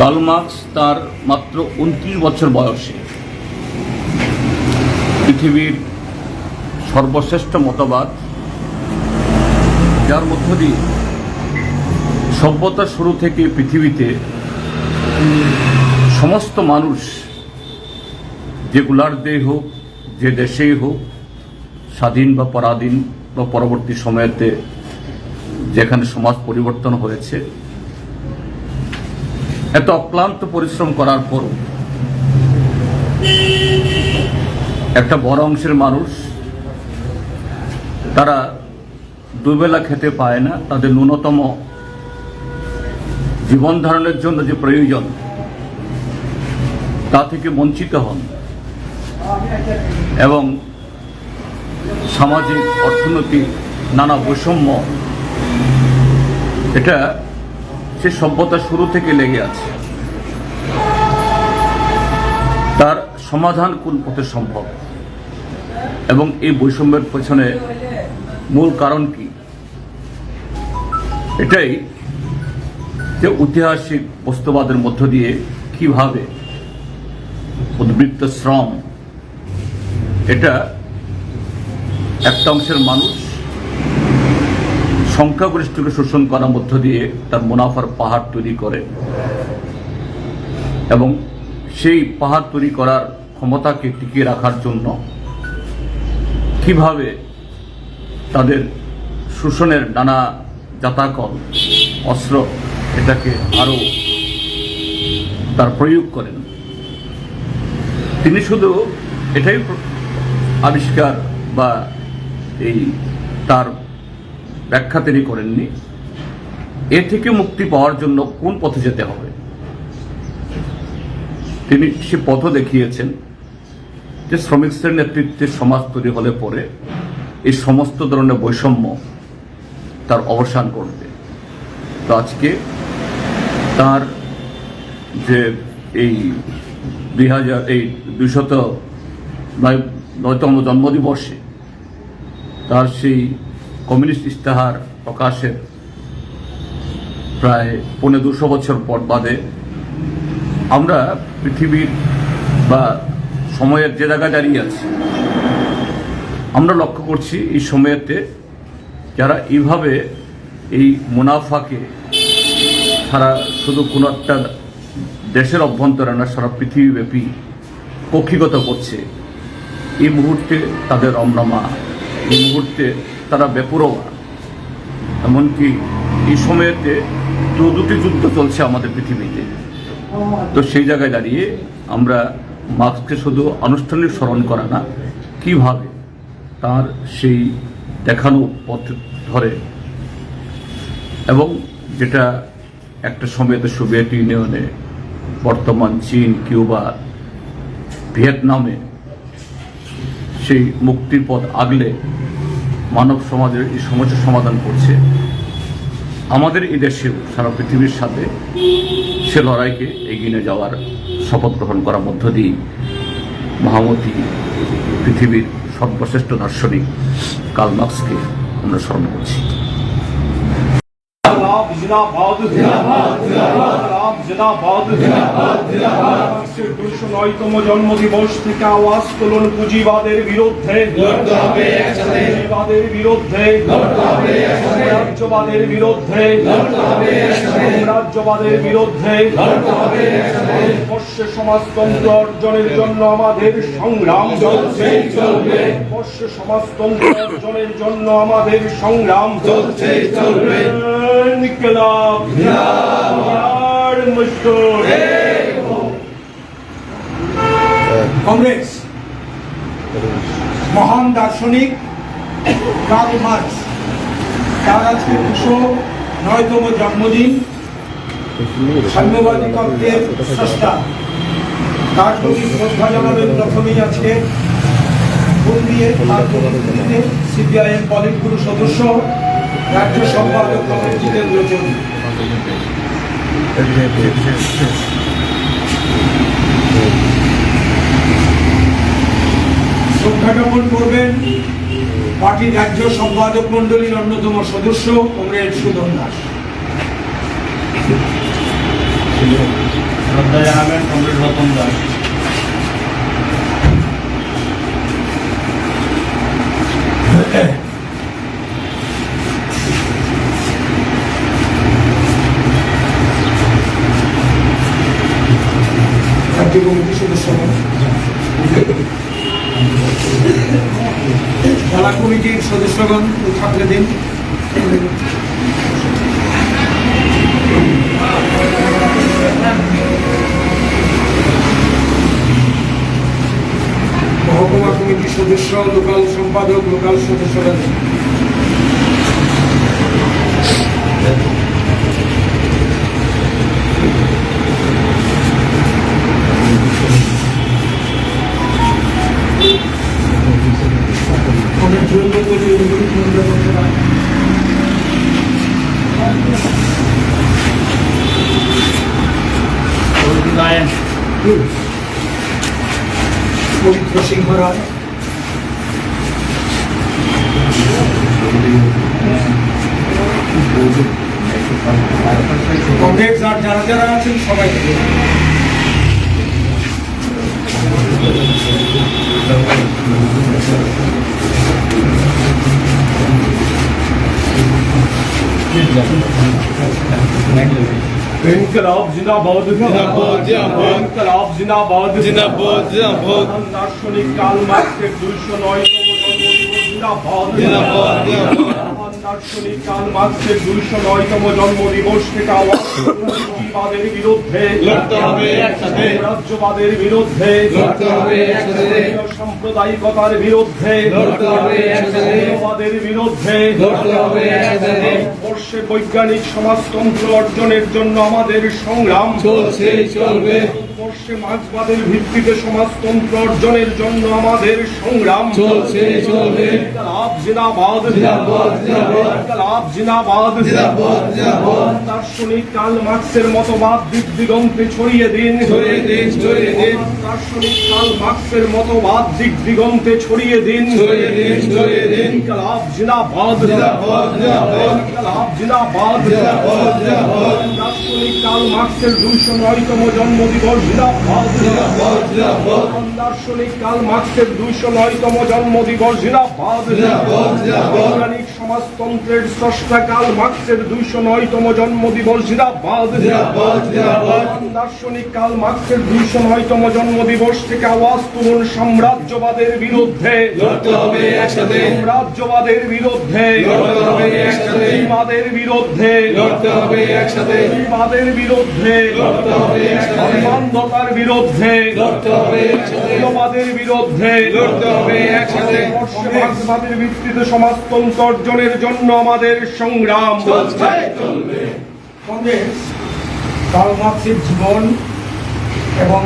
কার্ল মার্ক্স তার মাত্র 29 বছর বয়সে পৃথিবীর সর্বশ্রেষ্ঠ মতবাদ, যার মধ্য দিয়ে সভ্যতার শুরু থেকে পৃথিবীতে সমস্ত মানুষ, যে গোলার্ধেই হোক, যে দেশেই হোক, স্বাধীন বা পরাধীন বা পরবর্তী সময়েতে যেখানে সমাজ পরিবর্তন হয়েছে, এত অক্লান্ত পরিশ্রম করার পরও একটা বড় অংশের মানুষ তারা দুবেলা খেতে পায় না। তাদের ন্যূনতম জীবন ধারণের জন্য যে প্রয়োজন তা থেকে বঞ্চিত হন এবং সামাজিক, অর্থনৈতিক নানা বৈষম্য, এটা সে সভ্যতা শুরু থেকে লেগে আছে। তার সমাধান কোন পথে সম্ভব এবং এই বৈষম্যের পেছনে মূল কারণ কি? এটাই যে ঐতিহাসিক বস্তুবাদের মধ্য দিয়ে কিভাবে উদ্বৃত্ত শ্রম এটা একটা অংশের মানুষ সংখ্যাগরিষ্ঠকে শোষণ করার মধ্য দিয়ে তার মুনাফার পাহাড় তৈরি করে এবং সেই পাহাড় তৈরি করার ক্ষমতাকে টিকিয়ে রাখার জন্য কিভাবে তাদের শোষণের নানা জাতাকল অস্ত্র এটাকে আরো তার প্রয়োগ করেন। তিনি শুধু এটাই আবিষ্কার বা এই তার ব্যাখ্যা তিনি করেননি, এ থেকে মুক্তি পাওয়ার জন্য কোন পথে যেতে হবে তিনি সে পথ দেখিয়েছেন যে শ্রমিকদের নেতৃত্বে সমাজ তৈরি হলে পরে এই সমস্ত ধরনের বৈষম্য তার অবসান করবে। তো আজকে তার যে এই 209তম জন্মদিবসে তার সেই কমিউনিস্ট ইশতেহার প্রকাশের প্রায় 250 বছর পর বাদে আমরা পৃথিবীর বা সময়ের যে জায়গায় দাঁড়িয়ে আছি আমরা লক্ষ্য করছি এই সময়েতে যারা এইভাবে এই মুনাফাকে সারা শুধু কোনো একটা দেশের অভ্যন্তরে না সারা পৃথিবীব্যাপী কক্ষিগত করছে, এই মুহূর্তে তাদের রমরমা, এই মুহূর্তে তারা বেপরোয়া। এমনকি এই সময়েতে দুটি যুদ্ধ চলছে আমাদের পৃথিবীতে। তো সেই জায়গায় দাঁড়িয়ে আমরা মার্ক্সকে শুধু আনুষ্ঠানিক স্মরণ করা না, কিভাবে তার সেই দেখানো পথ ধরে এবং যেটা একটা সময়তে সোভিয়েত ইউনিয়নে, বর্তমান চীন, কিউবা, ভিয়েতনামে সেই মুক্তির পথ আগলে মানব সমাজের এই সমস্যার সমাধান করছে, আমাদের এই দেশেও সারা পৃথিবীর সাথে সে লড়াইকে এগিয়ে নিয়ে যাওয়ার শপথ গ্রহণ করার মধ্য দিয়ে মহামতি পৃথিবীর সর্বশ্রেষ্ঠ দার্শনিক কার্ল মার্ক্সকে আমরা স্মরণ করছি। जिंदाबाद जिंदाबाद जिंदाबाद जिंदाबाद जिंदाबाद जिंदाबाद 209তম জন্মদিবস থেকে আওয়াজ তুলুন পুঁজিবাদের বিরুদ্ধে, লড়তে হবে একসাথে, পুঁজিবাদের বিরুদ্ধে লড়তে হবে একসাথে, রাজ্যবাদের বিরুদ্ধে লড়তে হবে একসাথে, রাজ্যবাদের বিরুদ্ধে লড়তে হবে একসাথে। বর্ষে সমাজতন্ত্র অর্জনের জন্য আমাদের সংগ্রাম চলছেই চলবে, বর্ষে সমাজতন্ত্র অর্জনের জন্য আমাদের সংগ্রাম চলছেই চলবে। ইনকিলাব জিন্দাবাদ মজদুর কংগ্রেস মহান দার্শনিক কার্ল মার্কস তার আজকে 209তম জন্মদিন। সাম্যবাদী তত্ত্বের স্রষ্টা তার প্রতি শ্রদ্ধা জানাবেন প্রথমেই আজকে ফুল দিয়ে তার প্রতিনিধিতে সিপিআইএম পলিট ব্যুরো সদস্য রাজ্য সম্পাদক জিতেন্দ্র চৌধুরী। শ্রদ্ধা জ্ঞাপন করবেন পার্টির রাজ্য সম্পাদক মন্ডলীর অন্যতম সদস্য কমরেড সুদন দাস। শ্রদ্ধা জানাবেন কমরেড রতন দাস। রাজ্য কমিটির সদস্যগণ, জেলা কমিটির সদস্যগণ থাকলে দিন। মহকুমা কমিটির সদস্য, লোকাল সম্পাদক, লোকাল সদস্যরা দিন। পবিত্র সিংহ রায়, কংগ্রেস আর যারা যারা আছেন সবাই ইনকলাব জিন্দাবাদ জিন্দাবাদ, জিন্দাবাদ। ইনকলাব জিন্দাবাদ জিন্দাবাদ, জিন্দাবাদ। দার্শনিক কার্ল মার্ক্সের 209তম জন্মদিবস জিন্দাবাদ জিন্দাবাদ, জিন্দাবাদ। মহান দার্শনিক কার্ল মার্ক্সের 209তম জন্মদিবস থেকে আওয়াজ তুলুন জঙ্গিবাদের বিরুদ্ধে লড়তে হবে একসাথে। রাজ্যবাদের বিরুদ্ধে লড়তে হবে একসাথে। সাম্প্রদায়িকতার বিরুদ্ধে লড়তে হবে একসাথে। সাম্যবাদের বিরুদ্ধে লড়তে হবে একসাথে। বর্ষে বৈজ্ঞানিক সমাজতন্ত্র অর্জনের জন্য আমাদের সংগ্রাম চলছে, চলবে। বর্ষে মার্ক্সবাদের ভিত্তিতে সমাজতন্ত্র অর্জনের জন্য আমাদের সংগ্রাম চলছে, চলবে। ইনকলাব জিন্দাবাদ জিন্দাবাদ, জিন্দাবাদ। ইনকলাব জিন্দাবাদ জিন্দাবাদ, জিন্দাবাদ। দার্শনিক কার্ল মার্ক্সের মতবাদ দিক দিগন্তে ছড়িয়ে দিন ছড়িয়ে দিন, ছড়িয়ে দিন। দার্শনিক কার্ল মার্ক্সের মতবাদ দিক দিগন্তে ছড়িয়ে দিন ছড়িয়ে দিন, ছড়িয়ে দিন। ইনকলাব জিন্দাবাদ জিন্দাবাদ, জিন্দাবাদ। ইনকলাব জিন্দাবাদ জিন্দাবাদ, জিন্দাবাদ। দার্শনিক কার্ল মার্ক্সের 209তম জন্মদিবস জিন্দাবাদ জিন্দাবাদ, জিন্দাবাদ। দার্শনিক কার্ল মার্ক্সের 209তম জন্মদিবস জিন্দাবাদ জিন্দাবাদ, জিন্দাবাদ। বৈজ্ঞানিক সমাজতন্ত্রের স্রষ্টা কার্ল মার্ক্সের 209তম জন্মদিবস জিন্দাবাদ জিন্দাবাদ, জিন্দাবাদ। দার্শনিক কার্ল মার্ক্সের 209তম জন্মদিবস থেকে আওয়াজ তুলুন সাম্রাজ্যবাদের বিরুদ্ধে লড়তে হবে একসাথে। সাম্রাজ্যবাদের বিরুদ্ধে লড়তে হবে একসাথে। বিবাদের বিরুদ্ধে লড়তে হবে একসাথে। বিবাদের বিরুদ্ধে লড়তে হবে একসাথে। অন্ধতার বিরুদ্ধে লড়তে হবে একসাথে। মৌলবাদের বিরুদ্ধে লড়তে হবে একসাথে। মার্ক্সবাদের ভিত্তিতে সমাজতন্ত্র অর্জনের জন্য আমাদের সংগ্রাম চলছে, চলবে। কংগ্রেস কার্ল মার্ক্সের জীবন এবং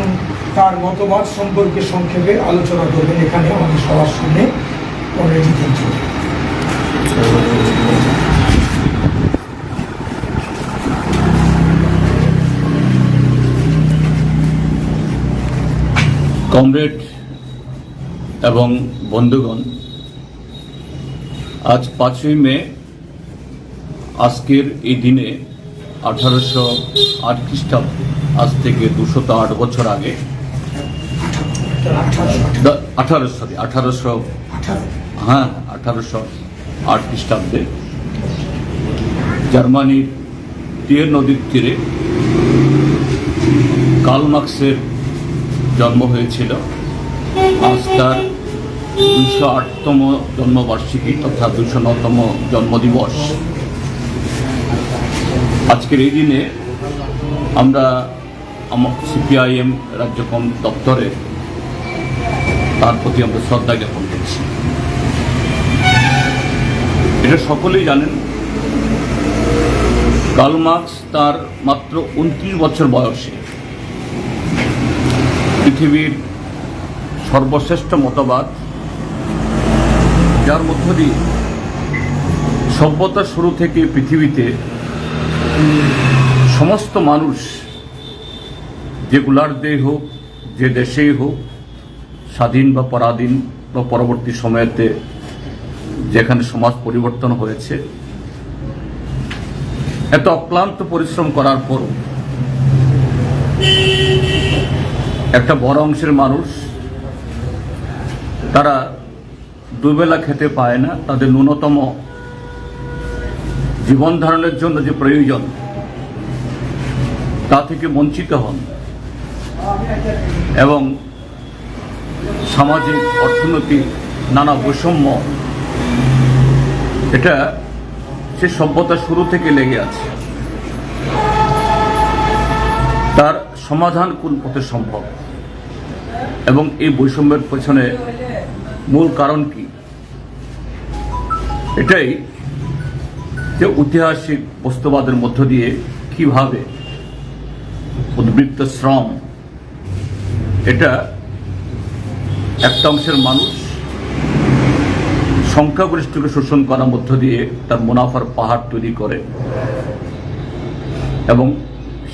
তার মতবাদ সম্পর্কে সংক্ষেপে আলোচনা করবেন এখানে আমাদের সবার সামনে কংগ্রেস অধ্যক্ষ। কমরেড এবং বন্ধুগণ, আজ 5ই মে, আজকের এই দিনে 1808 খ্রিস্টাব্দে, আজ থেকে 208 বছর আগে, 1808 খ্রিস্টাব্দে জার্মানির টিয়ের নদীর তীরে কার্ল মার্ক্সের জন্ম হয়েছিল। আজ তার 208তম জন্মবার্ষিকী তথা 209তম জন্মদিবস। আজকের এই দিনে আমরা সিপিআইএম রাজ্য দপ্তরে তার প্রতি আমরা শ্রদ্ধা জ্ঞাপন করছি। এটা সকলেই জানেন, কার্ল মার্ক্স তার মাত্র 29 বছর বয়সে পৃথিবীর সর্বশ্রেষ্ঠ মতবাদ, যার মধ্য দিয়ে সভ্যতার শুরু থেকে পৃথিবীতে সমস্ত মানুষ, যে গোলার্ধেই হোক, যে দেশেই হোক, স্বাধীন বা পরাধীন বা পরবর্তী সময়েতে যেখানে সমাজ পরিবর্তন হয়েছে, এত অক্লান্ত পরিশ্রম করার পরও একটা বড় অংশের মানুষ, তারা দুবেলা খেতে পায় না। তাদের ন্যূনতম জীবন ধারণের জন্য যে প্রয়োজন, তা থেকে বঞ্চিত হন এবং সামাজিক, অর্থনৈতিক নানা বৈষম্য, এটা সে সভ্যতা শুরু থেকে লেগে আছে। তার সমাধান কোন পথে সম্ভব এবং এই বৈষম্যের পেছনে মূল কারণ কি, এটাই যে ঐতিহাসিক বস্তুবাদের মধ্য দিয়ে কিভাবে উদ্বৃত্ত শ্রম, এটা একটা অংশের মানুষ সংখ্যাগরিষ্ঠকে শোষণ করার মধ্য দিয়ে তার মুনাফার পাহাড় তৈরি করে এবং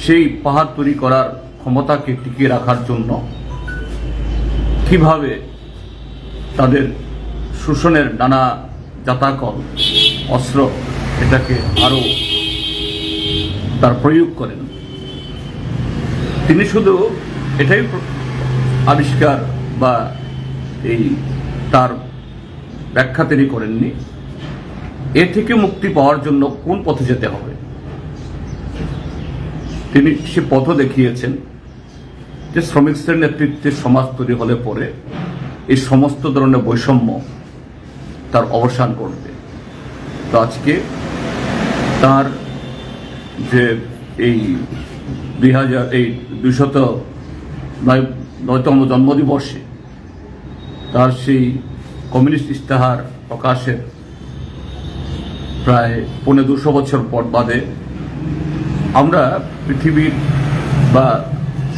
সেই পাহাড় তৈরি করার ক্ষমতাকে টিকিয়ে রাখার জন্য কিভাবে তাদের শোষণের নানা জাতাকল অস্ত্র এটাকে আরও তার প্রয়োগ করেন। তিনি শুধু এটাই আবিষ্কার বা এই তার ব্যাখ্যা তিনি করেননি, এ থেকে মুক্তি পাওয়ার জন্য কোন পথে যেতে হবে তিনি সে পথ দেখিয়েছেন, যে শ্রমিকদের নেতৃত্বে সমাজ তৈরি হলে পরে এই সমস্ত ধরনের বৈষম্য তার অবসান করবে। তো আজকে তার যে এই 209তম জন্মদিবসে তার সেই কমিউনিস্ট ইশতেহার প্রকাশের প্রায় 250 বছর পর বাদে আমরা পৃথিবীর বা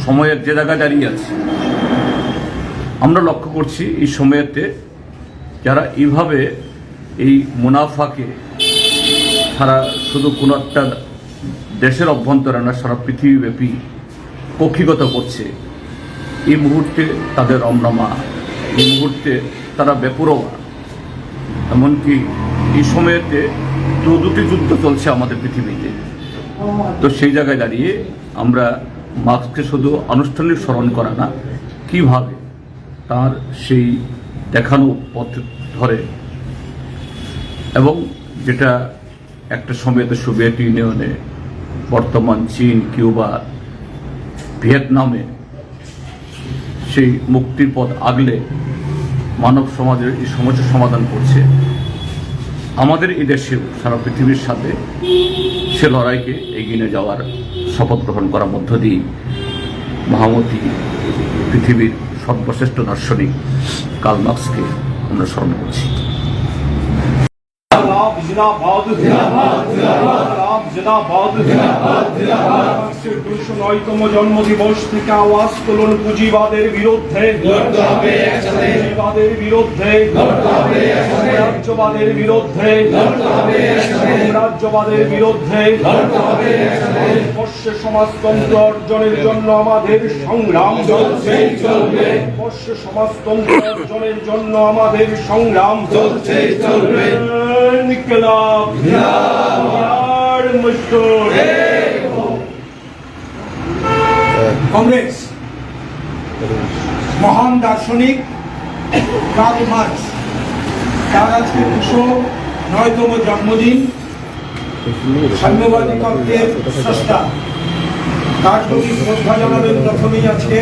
সময়ের যে জায়গায় দাঁড়িয়ে আছি, আমরা লক্ষ্য করছি এই সময়েতে যারা এইভাবে এই মুনাফাকে সারা শুধু কোনো একটা দেশের অভ্যন্তরে না সারা পৃথিবীব্যাপী কক্ষিগত করছে, এই মুহূর্তে তাদের রমরমা, এই মুহূর্তে তারা বেপরোয়া। এমনকি এই সময়েতে দুটি যুদ্ধ চলছে আমাদের পৃথিবীতে। তো সেই জায়গায় দাঁড়িয়ে আমরা মার্ক্সকে শুধু আনুষ্ঠানিক স্মরণ করা না, কিভাবে তার সেই দেখানো পথ ধরে, এবং যেটা একটা সময়তে সোভিয়েত ইউনিয়নে, বর্তমান চীন, কিউবা, ভিয়েতনামে সেই মুক্তির পথ আগলে মানব সমাজের এই সমস্যার সমাধান করছে, আমাদের এই দেশেও সারা পৃথিবীর সাথে সে লড়াইকে এগিয়ে নিয়ে যাওয়ার শপথ গ্রহণ করার মধ্য দিয়ে মহামতি পৃথিবীর সর্বশ্রেষ্ঠ দার্শনিক কার্ল মার্ক্সকে আমরা স্মরণ করছি। জিন্দাবাদ জিন্দাবাদ জিন্দাবাদ জিন্দাবাদ জিন্দাবাদ জিন্দাবাদ। 209তম জন্মদিবস থেকে আওয়াজ তুলুন, পুঁজিবাদের বিরুদ্ধে লড়তে হবে একসাথে, পুঁজিবাদের বিরুদ্ধে লড়তে হবে একসাথে, রাজ্যবাদের বিরুদ্ধে লড়তে হবে একসাথে, রাজ্যবাদের বিরুদ্ধে লড়তে হবে একসাথে। ভারতবর্ষে সমাজতন্ত্র অর্জনের জন্য আমাদের সংগ্রাম চলছেই চলবে, ভারতবর্ষে সমাজতন্ত্র অর্জনের জন্য আমাদের সংগ্রাম চলছেই চলবে। ইনকিলাব জিন্দাবাদ মজদুর। কংগ্রেস মহান দার্শনিক কার্ল মার্ক্স, তার আজকে 209তম জন্মদিন। সাম্যবাদী তত্ত্বের স্রষ্টা, তার প্রতি শ্রদ্ধা জানাবেন প্রথমেই আজকে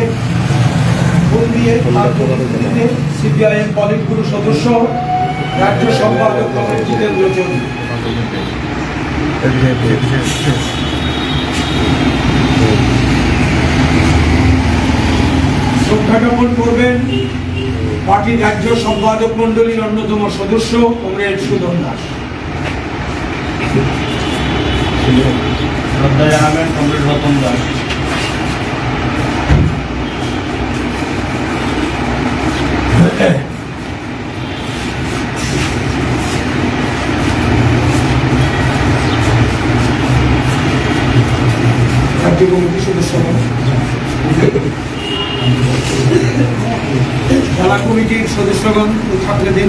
ফোন দিয়ে তার প্রতিনিধিতে সিপিআইএম পলিট ব্যুরো সদস্য রাজ্য সম্পাদক জিতেন্দ্র চৌধুরী। শ্রদ্ধা জ্ঞাপন করবেন পার্টির রাজ্য সম্পাদক মন্ডলীর অন্যতম সদস্য কমরেড সুধন দাস। শ্রদ্ধা জানাবেন কমরেড রতন দাস। রাজ্য কমিটির সদস্যগণ, জেলা কমিটির সদস্যগণ থাকলে দিন।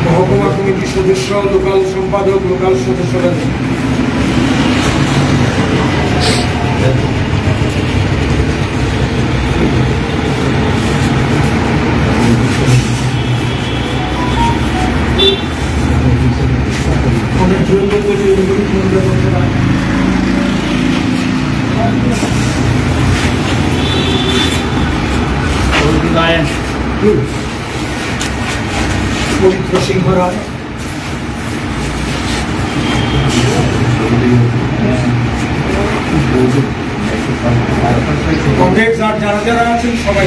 মহকুমা কমিটির সদস্য, লোকাল সম্পাদক, লোকাল সদস্যরা দিন। পবিত্র সিংহ রায়, কংগ্রেস আর যারা যারা আছেন সবাই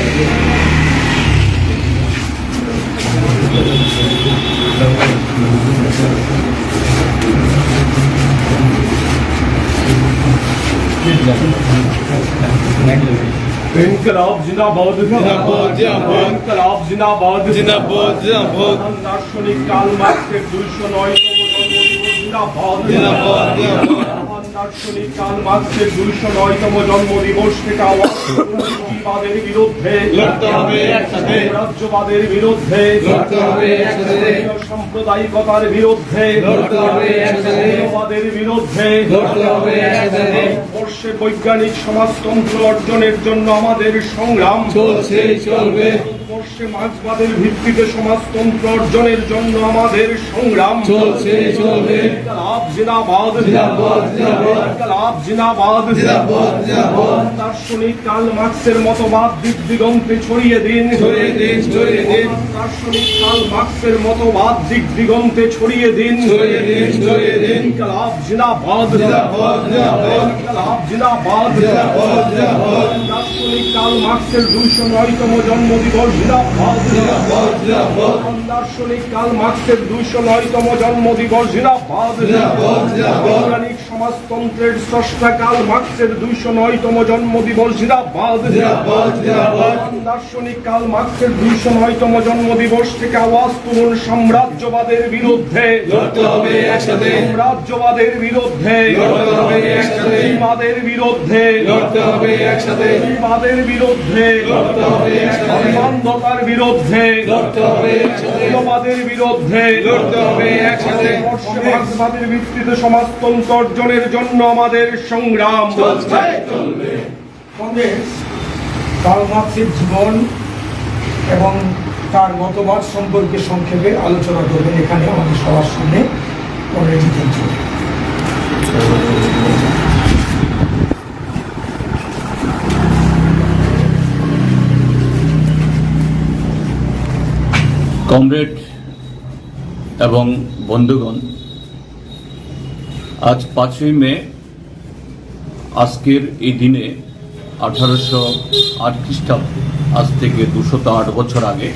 ইনকিলাব জিন্দাবাদ জিন্দাবাদ জিন্দাবাদ, ইনকিলাব জিন্দাবাদ জিন্দাবাদ জিন্দাবাদ, মহান দার্শনিক কার্ল মার্ক্সের 209তম জন্মদিবস জিন্দাবাদ জিন্দাবাদ জিন্দাবাদ। মহান দার্শনিক কার্ল মার্ক্সের 209তম জন্মদিবস থেকে আওয়াজ তুলুন জঙ্গিবাদের বিরুদ্ধে, লড়তে হবে একসাথে, রাজ্যবাদের বিরুদ্ধে, লড়তে হবে একসাথে, সাম্প্রদায়িকতার বিরুদ্ধে, লড়তে হবে একসাথে, মৌলবাদের বিরুদ্ধে, লড়তে হবে একসাথে। বর্ষে বৈজ্ঞানিক সমাজতন্ত্র অর্জনের জন্য আমাদের সংগ্রাম চলছে চলবে, বর্ষে মার্ক্সবাদের ভিত্তিতে সমাজতন্ত্র অর্জনের জন্য আমাদের সংগ্রাম চলছে চলবে, ইনকলাব জিন্দাবাদ, জিন্দাবাদ, জিন্দাবাদ, ইনকলাব জিন্দাবাদ, জিন্দাবাদ, জিন্দাবাদ। দার্শনিক কার্ল মার্ক্সের মতবাদ দিক দিগন্তে ছড়িয়ে দিন, ছড়িয়ে দিন, ছড়িয়ে দিন, দার্শনিক কার্ল মার্ক্সের মতবাদ দিক দিগন্তে ছড়িয়ে দিন, ছড়িয়ে দিন, ছড়িয়ে দিন। ইনকলাব জিন্দাবাদ, জিন্দাবাদ, জিন্দাবাদ, ইনকলাব জিন্দাবাদ, জিন্দাবাদ, জিন্দাবাদ। দার্শনিক কার্ল মার্ক্সের 209তম জন্মদিবস জিন্দাবাদ, জিন্দাবাদ, জিন্দাবাদ, দার্শনিক কার্ল মার্ক্সের 209তম জন্মদিবস জিন্দাবাদ, জিন্দাবাদ, জিন্দাবাদ। বৈজ্ঞানিক সমাজতন্ত্রের স্রষ্টা কার্ল মার্ক্সের 209তম জন্মদিবস জিন্দাবাদ, জিন্দাবাদ, জিন্দাবাদ। দার্শনিক কার্ল মার্ক্সের 209তম জন্মদিবস থেকে আওয়াজ তুলুন সাম্রাজ্যবাদের বিরুদ্ধে, লড়তে হবে একসাথে, সাম্রাজ্যবাদের বিরুদ্ধে, লড়তে হবে একসাথে, বিবাদের বিরুদ্ধে, লড়তে হবে একসাথে, বিবাদের বিরুদ্ধে, লড়তে হবে একসাথে, অন্ধতার বিরুদ্ধে, লড়তে হবে একসাথে, মৌলবাদের বিরুদ্ধে, লড়তে হবে একসাথে। বর্ষে মার্ক্সবাদের ভিত্তিতে সমাজতন্ত্র অর্জনের জন্য আমাদের সংগ্রাম চলছে চলবে। কংগ্রেস কার্ল মার্ক্সের জীবন এবং তার মতবাদ সম্পর্কে সংক্ষেপে আলোচনা করবেন এখানে আমাদের সবার সামনে অলরেডি চলছে। কমরেড এবং বন্ধুগণ, আজ 5ই মে, আজকের এই দিনে 1808 খ্রিস্টাব্দে, আজ থেকে 208 বছর আগে,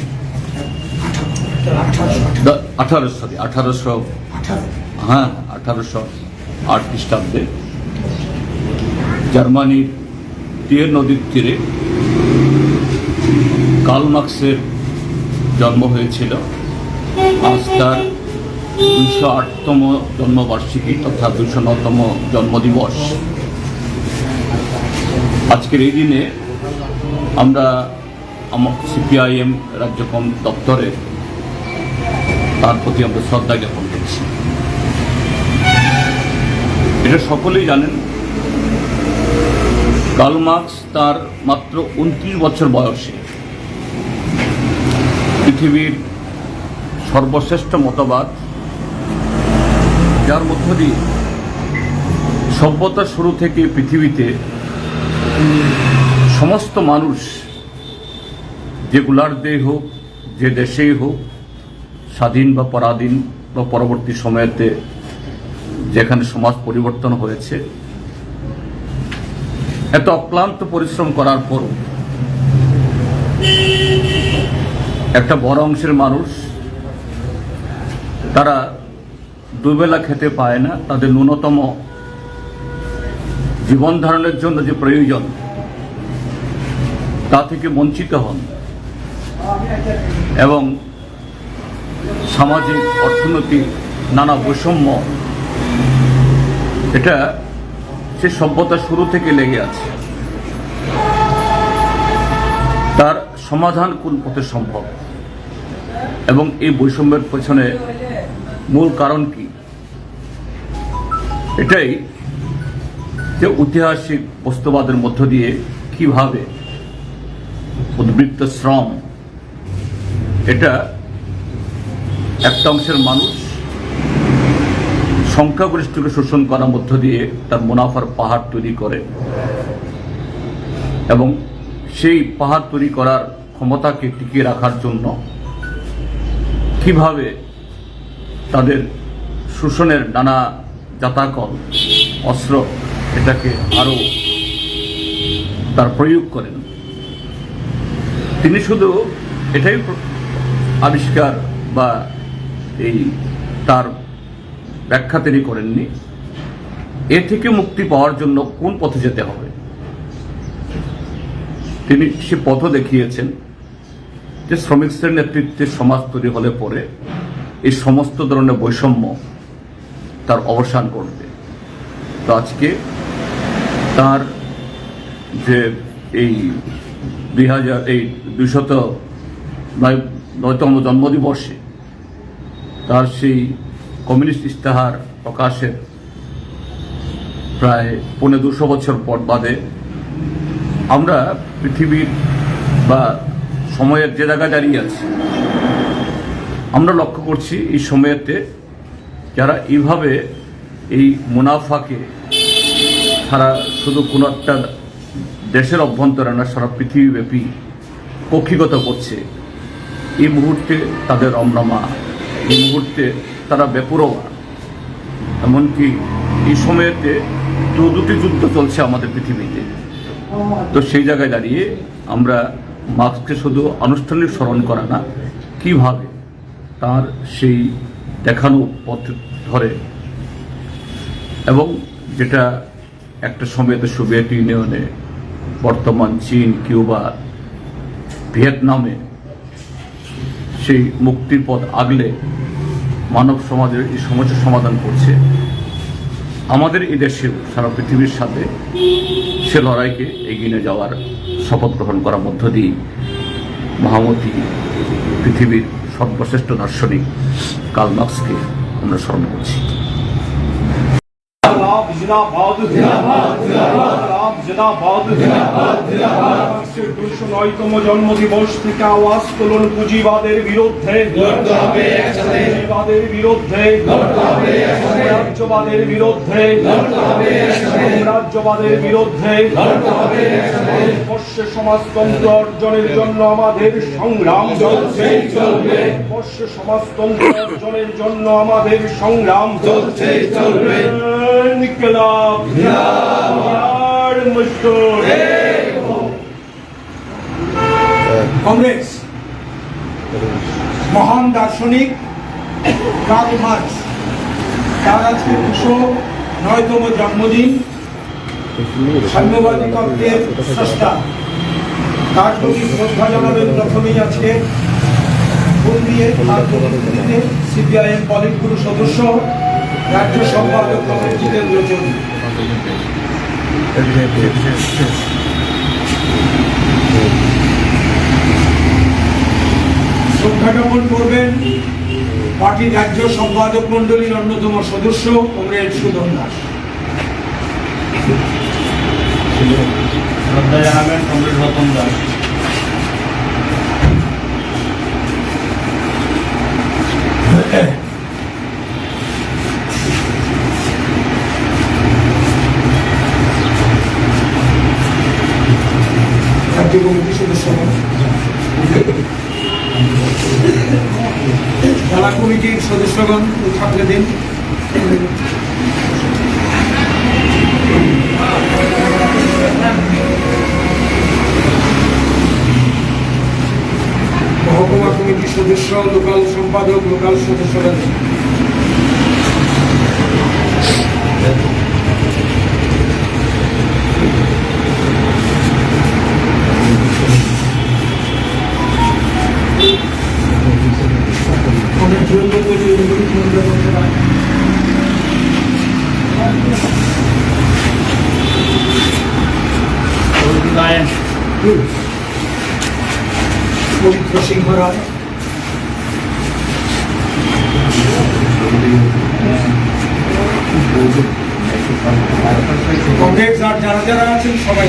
1808 খ্রিস্টাব্দে জার্মানির টিয়ের নদীর তীরে কার্ল মার্ক্সের জন্ম হয়েছিল। আজ তার 208তম জন্মবার্ষিকী তথা 209তম জন্মদিবস। আজকের এই দিনে আমরা সিপিআইএম রাজ্য দপ্তরে তার প্রতি আমরা শ্রদ্ধা জ্ঞাপন করছি। এটা সকলেই জানেন, কার্ল মার্ক্স তার মাত্র 29 বছর বয়সে পৃথিবীর সর্বশ্রেষ্ঠ মতবাদ, যার মধ্য দিয়ে সভ্যতার শুরু থেকে পৃথিবীতে সমস্ত মানুষ, যে গোলার্ধেই হোক, যে দেশেই হোক, স্বাধীন বা পরাধীন বা পরবর্তী সময়েতে যেখানে সমাজ পরিবর্তন হয়েছে, এত অক্লান্ত পরিশ্রম করার পরও একটা বড় অংশের মানুষ তারা দুবেলা খেতে পায় না। তাদের ন্যূনতম জীবন ধারণের জন্য যে প্রয়োজন তা থেকে বঞ্চিত হন এবং সামাজিক অর্থনৈতিক নানা বৈষম্য, এটা সে সভ্যতা শুরু থেকে লেগে আছে। তার সমাধান কোন পথে সম্ভব এবং এই বৈষম্যের পেছনে মূল কারণ কি, এটাই যে ঐতিহাসিক বস্তুবাদের মধ্য দিয়ে কিভাবে উদ্বৃত্ত শ্রম, এটা একটা অংশের মানুষ সংখ্যাগরিষ্ঠকে শোষণ করার মধ্য দিয়ে তার মুনাফার পাহাড় তৈরি করে এবং সেই পাহাড় তৈরি করার ক্ষমতাকে টিকিয়ে রাখার জন্য কিভাবে তাদের শোষণের নানা জাতাকল, অস্ত্র, এটাকে আরো তার প্রয়োগ করেন। তিনি শুধু এটাই আবিষ্কার বা এই তার ব্যাখ্যা তিনি করেননি, এ থেকে মুক্তি পাওয়ার জন্য কোন পথে যেতে হবে তিনি সে পথ দেখিয়েছেন, যে শ্রমিক শ্রেণীর নেতৃত্বে সমাজ তৈরি হলে পরে এই সমস্ত ধরনের বৈষম্য তার অবসান করবে তো আজকে তার যে এই 209তম জন্মদিবসে তার সেই কমিউনিস্ট ইশতেহার প্রকাশের প্রায় 250 বছর পর বাদে আমরা পৃথিবীর বা সময়ের যে জায়গায় দাঁড়িয়ে আছি, আমরা লক্ষ্য করছি এই সময়েতে যারা এইভাবে এই মুনাফাকে সারা শুধু কোনো একটা দেশের অভ্যন্তরে না, সারা পৃথিবীব্যাপী কক্ষিগত করছে। এই মুহূর্তে তাদের রমরমা, এই মুহূর্তে তারা বেপরোয়া। এমনকি এই সময়েতে দুটি যুদ্ধ চলছে আমাদের পৃথিবীতে। তো সেই জায়গায় দাঁড়িয়ে আমরা মার্ক্সকে শুধু আনুষ্ঠানিক স্মরণ করা না, কিভাবে তার সেই দেখানো পথ ধরে এবং যেটা একটা সময়তে সোভিয়েত ইউনিয়নে, বর্তমান চীন, কিউবা, ভিয়েতনামে সেই মুক্তির পথ আগলে মানব সমাজের এই সমস্যার সমাধান করছে, আমাদের এই দেশেও সারা পৃথিবীর সাথে সে লড়াইকে এগিয়ে নিয়ে যাওয়ার শপথ গ্রহণ করার মধ্য দিয়ে মহামতি পৃথিবীর সর্বশ্রেষ্ঠ দার্শনিক কার্ল মার্ক্সকে আমরা স্মরণ করছি। जिंदाबाद जिंदाबाद जिंदाबाद जिंदाबाद जिंदाबाद जिंदाबाद 209তম জন্মদিবস থেকে আওয়াজ তুলুন পুঁজিবাদের বিরুদ্ধে, লড়তে হবে একসাথে, পুঁজিবাদের বিরুদ্ধে লড়তে হবে একসাথে, রাজ্যবাদের বিরুদ্ধে লড়তে হবে একসাথে, রাজ্যবাদের বিরুদ্ধে লড়তে হবে একসাথে। বর্ষে সমাজতন্ত্র অর্জনের জন্য আমাদের সংগ্রাম চলছেই চলবে, বর্ষে সমাজতন্ত্র অর্জনের জন্য আমাদের সংগ্রাম চলছেই চলবে। ইনকিলাব জিন্দাবাদ মজদুর। কংগ্রেস মহান দার্শনিক কার্ল মার্ক্স, তার আজকে 209তম জন্মদিন। সাম্যবাদী তত্ত্বের স্রষ্টা, তার প্রতি শ্রদ্ধা জানাবেন প্রথমেই আজকে ফুল দিয়ে তার প্রতিনিধিতে সিপিআইএম পলিট ব্যুরো সদস্য, রাজ্য সম্পাদক জিতেন্দ্র চৌধুরী। শ্রদ্ধা জ্ঞাপন করবেন পার্টির রাজ্য সম্পাদক মন্ডলীর অন্যতম সদস্য কমরেড সুধন দাস। শ্রদ্ধা জানাবেন কমরেড রতন দাস। রাজ্য কমিটির সদস্যগণ, জেলা কমিটির সদস্যগণ থাকলে দিন। মহকুমা কমিটির সদস্য, লোকাল সম্পাদক, লোকাল সদস্যরা দিন। পবিত্র সিংহ রায়, কংগ্রেস আর যারা যারা আছেন সবাই